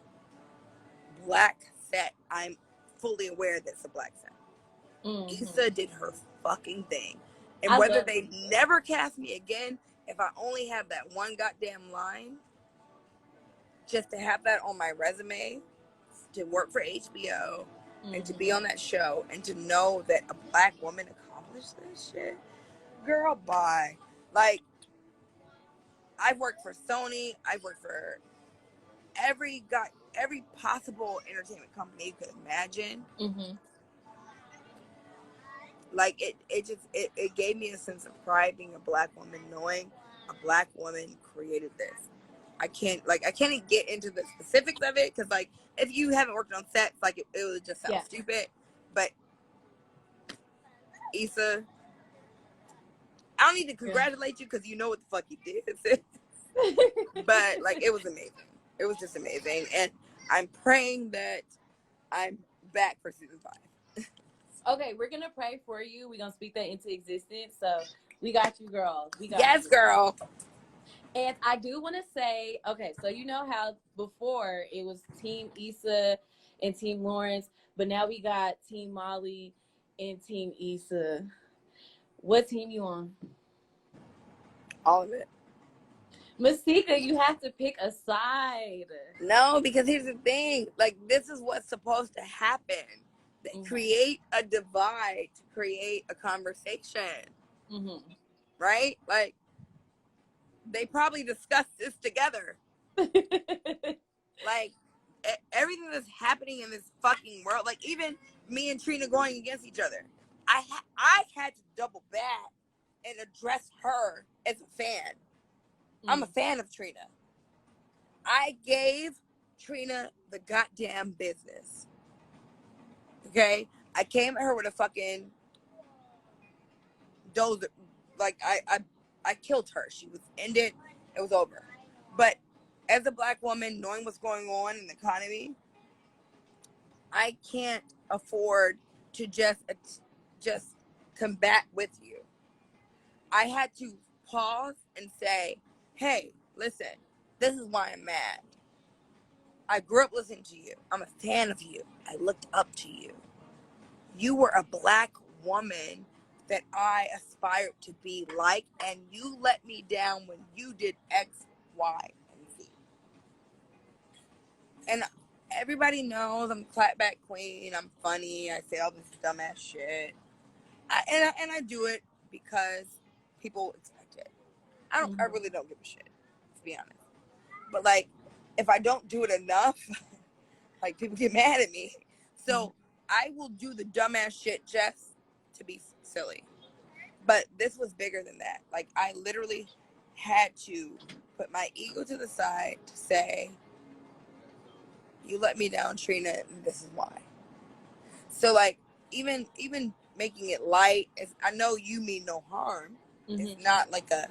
Black set I'm fully aware that's a Black set. Mm-hmm. Issa did her fucking thing. And whether they never cast me again, if I only have that one goddamn line, just to have that on my resume, to work for HBO, and to be on that show, and to know that a Black woman accomplished this shit, girl, bye. Like, I've worked for Sony, I've worked for every possible entertainment company you could imagine. Mm-hmm. Like, it gave me a sense of pride being a Black woman, knowing a Black woman created this. I can't get into the specifics of it, because, like, if you haven't worked on sets, like, it would just sound stupid. But Issa, I don't need to congratulate you, because you know what the fuck you did. But, like, it was amazing. It was just amazing. And I'm praying that I'm back for season 5. Okay, we're going to pray for you. We're going to speak that into existence. So we got you, girl. We got you. Girl. And I do want to say, okay, so you know how before it was Team Issa and Team Lawrence, but now we got Team Molly and Team Issa. What team you on? All of it. Masika, you have to pick a side. No, because here's the thing. Like, this is what's supposed to happen. Create a divide to create a conversation. Mm-hmm. Right? Like, they probably discussed this together. Like, everything that's happening in this fucking world, like, even me and Trina going against each other, I had to double back and address her as a fan. I'm a fan of Trina. I gave Trina the goddamn business. Okay? I came at her with a fucking dozer. Like, I killed her. She was ended. It was over. But as a Black woman, knowing what's going on in the economy, I can't afford to just combat with you. I had to pause and say, hey, listen, this is why I'm mad. I grew up listening to you. I'm a fan of you. I looked up to you. You were a Black woman that I aspired to be like, and you let me down when you did X, Y, and Z. And everybody knows I'm clapback queen. I'm funny. I say all this dumbass shit. I do it because people expect it. I really don't give a shit, to be honest. But like, if I don't do it enough, like people get mad at me. So I will do the dumbass shit just to be silly. But this was bigger than that. Like, I literally had to put my ego to the side to say, you let me down, Trina, and this is why. So like, even making it light, is, I know you mean no harm. It's not like a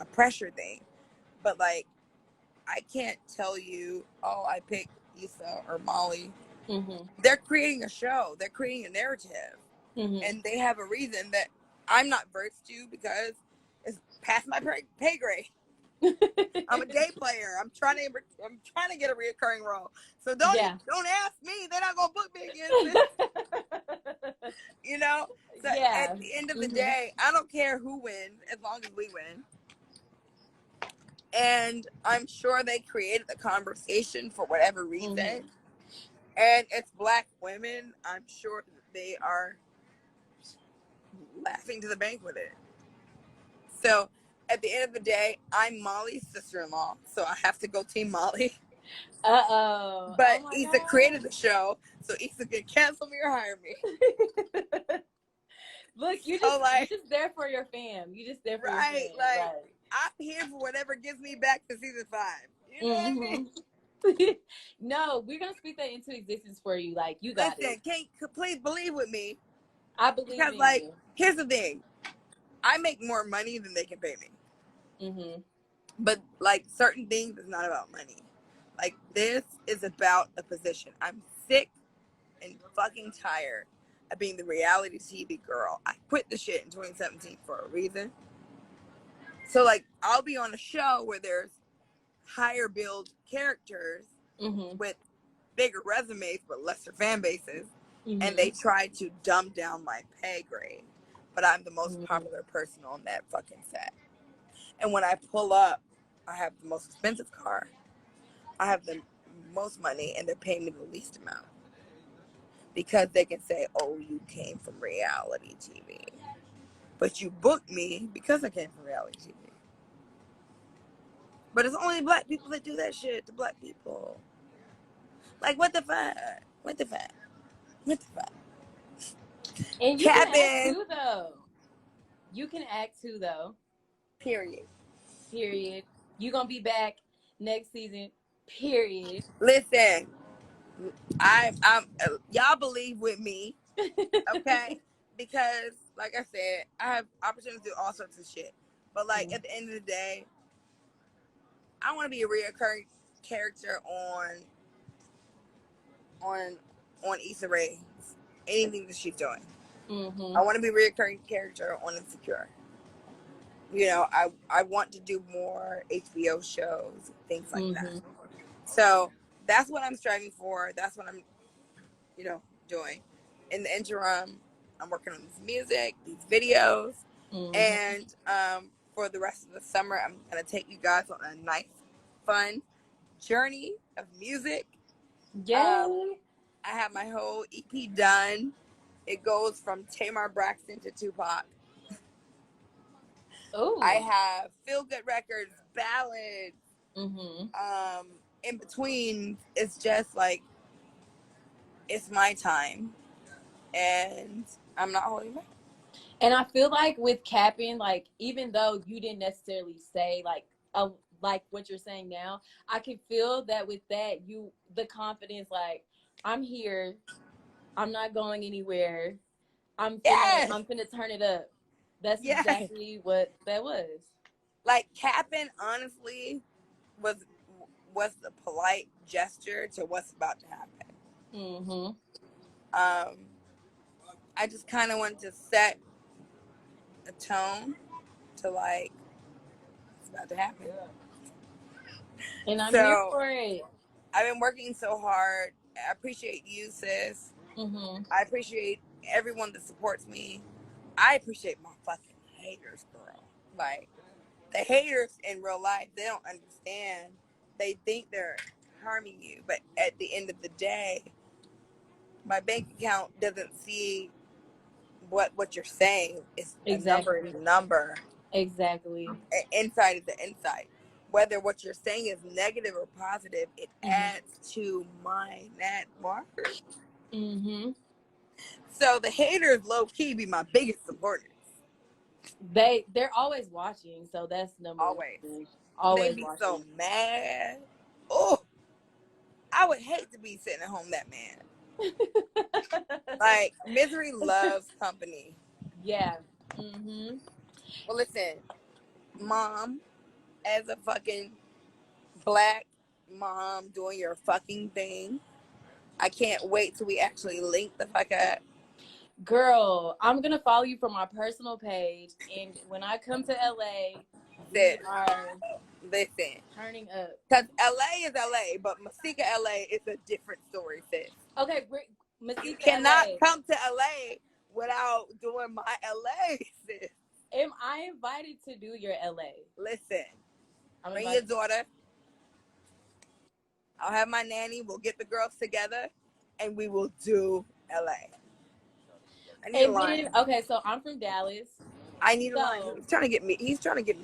pressure thing. But like, I can't tell you, oh, I picked Issa or Molly. They're creating a show. They're creating a narrative. And they have a reason that I'm not versed to because it's past my pay grade. I'm a day player. I'm trying to get a reoccurring role. So don't ask me. They're not gonna book me again. You know. So at the end of the day, I don't care who wins as long as we win. And I'm sure they created the conversation for whatever reason. And it's Black women. I'm sure they are laughing to the bank with it. So at the end of the day, I'm Molly's sister-in-law, so I have to go Team Molly. But Issa created the show, so Issa can cancel me or hire me. Look, you're just there for your fam. You just there for your fam. Like, right. I'm here for whatever gets me back to season 5. You know what I mean? No, we're gonna speak that into existence for you. Like, you got it. Listen, please believe with me. I believe because, in like, you. Here's the thing. I make more money than they can pay me. But like, certain things is not about money. Like, this is about a position. I'm sick and fucking tired of being the reality TV girl. I quit the shit in 2017 for a reason. So like, I'll be on a show where there's higher billed characters with bigger resumes but lesser fan bases, and they try to dumb down my pay grade. But I'm the most popular person on that fucking set. And when I pull up, I have the most expensive car. I have the most money, and they're paying me the least amount. Because they can say, oh, you came from reality TV. But you booked me because I came from reality TV. But it's only Black people that do that shit to Black people. Like, what the fuck? What the fuck? What the fuck? And you can act too, though. You can act too, though. Period. You gonna be back next season. Period. Listen, I'm y'all believe with me, okay? Because, like I said, I have opportunities to do all sorts of shit. But like, at the end of the day, I want to be a recurring character on Issa Rae, anything that she's doing. I want to be a recurring character on Insecure. You know, I want to do more HBO shows, things like that. So that's what I'm striving for. That's what I'm, doing. In the interim, I'm working on this music, these videos, and for the rest of the summer, I'm gonna take you guys on a nice, fun journey of music. Yay! I have my whole EP done. It goes from Tamar Braxton to Tupac. Oh. I have feel-good records, ballads. In between, it's just like, it's my time, and I'm not holding back. And I feel like with Cappin, like, even though you didn't necessarily say like what you're saying now, I can feel that with that, the confidence, like, I'm here, I'm not going anywhere, I'm finna turn it up. That's exactly what that was. Like, Cappin, honestly, what's the polite gesture to what's about to happen. I just kind of wanted to set a tone to like it's about to happen. And I'm here for it. I've been working so hard. I appreciate you, sis. I appreciate everyone that supports me. I appreciate my fucking haters, girl. Like, the haters in real life, they don't understand. They think they're harming you. But at the end of the day, my bank account doesn't see what you're saying. It's exactly. a number. Exactly. Inside is the inside. Whether what you're saying is negative or positive, it adds to my net worth. So the haters low key be my biggest supporters. They're always watching, so that's number always. one. Always they be watching. So mad. Oh, I would hate to be sitting at home that man. Like, misery loves company. Yeah. Well, listen, mom, as a fucking black mom doing your fucking thing, I can't wait till we actually link the fuck up. Girl, I'm gonna follow you from my personal page, and when I come to LA, we are turning up. Because LA is LA, but Masika LA is a different story, sis. Okay, Masika you cannot LA. come to LA without doing my LA, sis. Am I invited to do your LA? Listen, bring your daughter. I'll have my nanny. We'll get the girls together, and we will do LA. I need a line. Okay, so I'm from Dallas. I need a line. He's trying to get me to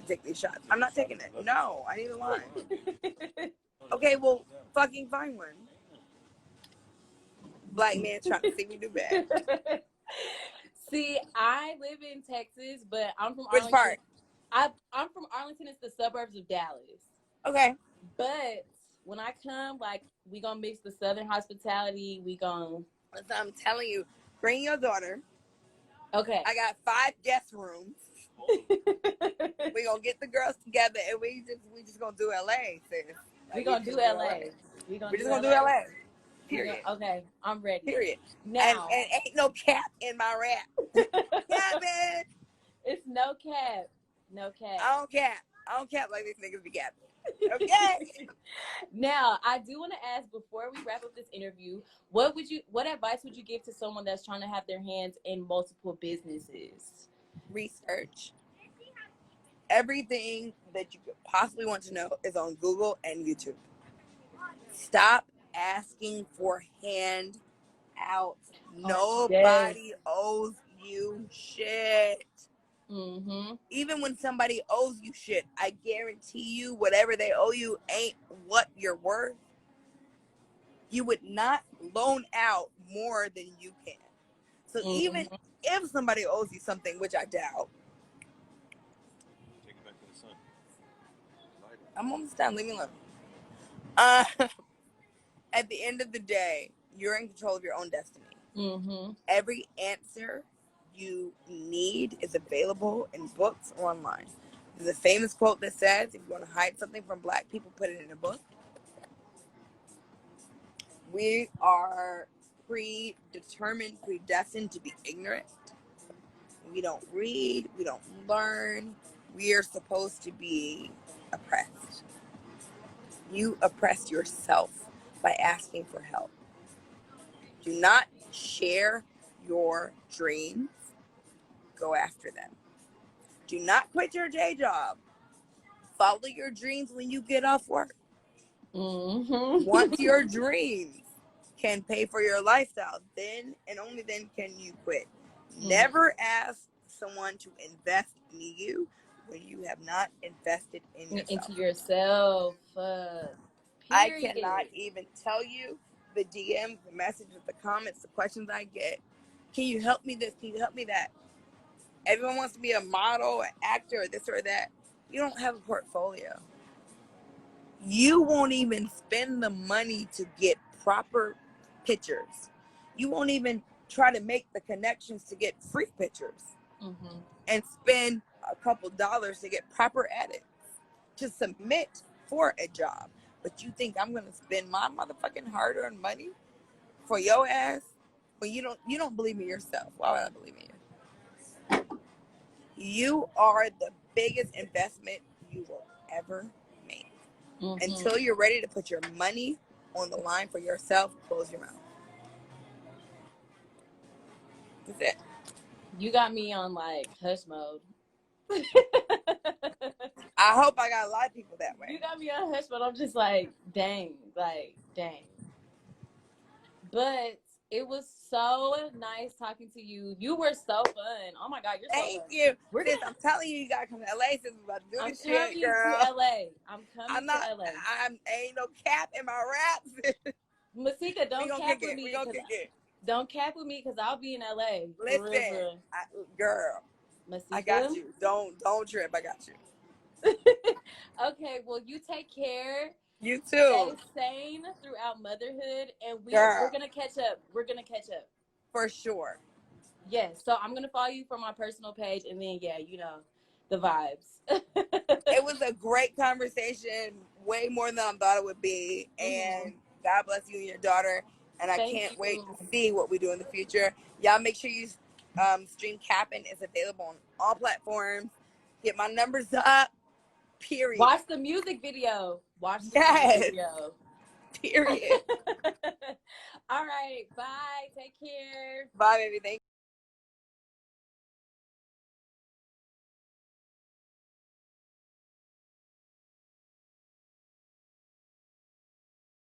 take these shots. I'm not taking it. No, I need a line. Okay, well, fucking find one. Black man trying to see me do bad. See, I live in Texas, but I'm from Arlington. Which part? I'm from Arlington. It's the suburbs of Dallas. Okay. But when I come, like, we gonna mix the Southern hospitality. We gonna. I'm telling you, bring your daughter. Okay. I got 5 guest rooms. We gonna get the girls together, and we just gonna do LA, sis. Like, we gonna do LA. We just gonna do LA. Period. Okay, I'm ready. Period. Now, and ain't no cap in my rap. Cappin. It's no cap. No cap. I don't cap like these niggas be capping. Okay. Now, I do want to ask, before we wrap up this interview, what advice would you give to someone that's trying to have their hands in multiple businesses? Research. Everything that you could possibly want to know is on Google and YouTube. Stop asking for handouts. Nobody owes you shit. Even when somebody owes you shit, I guarantee you whatever they owe you ain't what you're worth. You would not loan out more than you can. So even if somebody owes you something, which I doubt. Take it back to the sun. I'm almost done. Leave me alone. At the end of the day, you're in control of your own destiny. Every answer you need is available in books or online. There's a famous quote that says, if you want to hide something from black people, put it in a book. We are predestined to be ignorant. We don't read. We don't learn. We are supposed to be oppressed. You oppress yourself by asking for help. Do not share your dreams. Go after them. Do not quit your day job. Follow your dreams when you get off work. Once your dreams can pay for your lifestyle, then and only then can you quit. Never ask someone to invest in you when you have not invested in yourself. Into yourself. I cannot even tell you the DMs, the messages, the comments, the questions I get. Can you help me this? Can you help me that? Everyone wants to be a model, an actor, or this or that. You don't have a portfolio. You won't even spend the money to get proper pictures. You won't even try to make the connections to get free pictures and spend a couple dollars to get proper edits to submit for a job. But you think I'm gonna spend my motherfucking hard-earned money for your ass when you don't believe in yourself? Why would I believe in you? You are the biggest investment you will ever make. Until you're ready to put your money on the line for yourself, close your mouth. That's it. You got me on like hush mode. I hope I got a lot of people that way. You got me on hush mode. I'm just like, dang. But it was so nice talking to you. You were so fun. Oh my God, you're so fun. Thank you. I'm telling you, you gotta come to LA since we're about to do this shit, girl. I'm coming to LA. Ain't no cap in my raps. Masika, don't cap with me. Don't cap with me because I'll be in LA. Listen, girl, Masika? I got you. Don't trip. I got you. Okay, well, you take care. You too. Stay sane throughout motherhood, and we're gonna catch up. For sure. Yes. So I'm gonna follow you from my personal page, and then the vibes. It was a great conversation, way more than I thought it would be, and God bless you and your daughter. And I can't wait to see what we do in the future. Y'all make sure you stream Cappin. It's available on all platforms. Get my numbers up. Period. Watch the music video. Music video. Period. All right. Bye. Take care. Bye, baby. Thank you.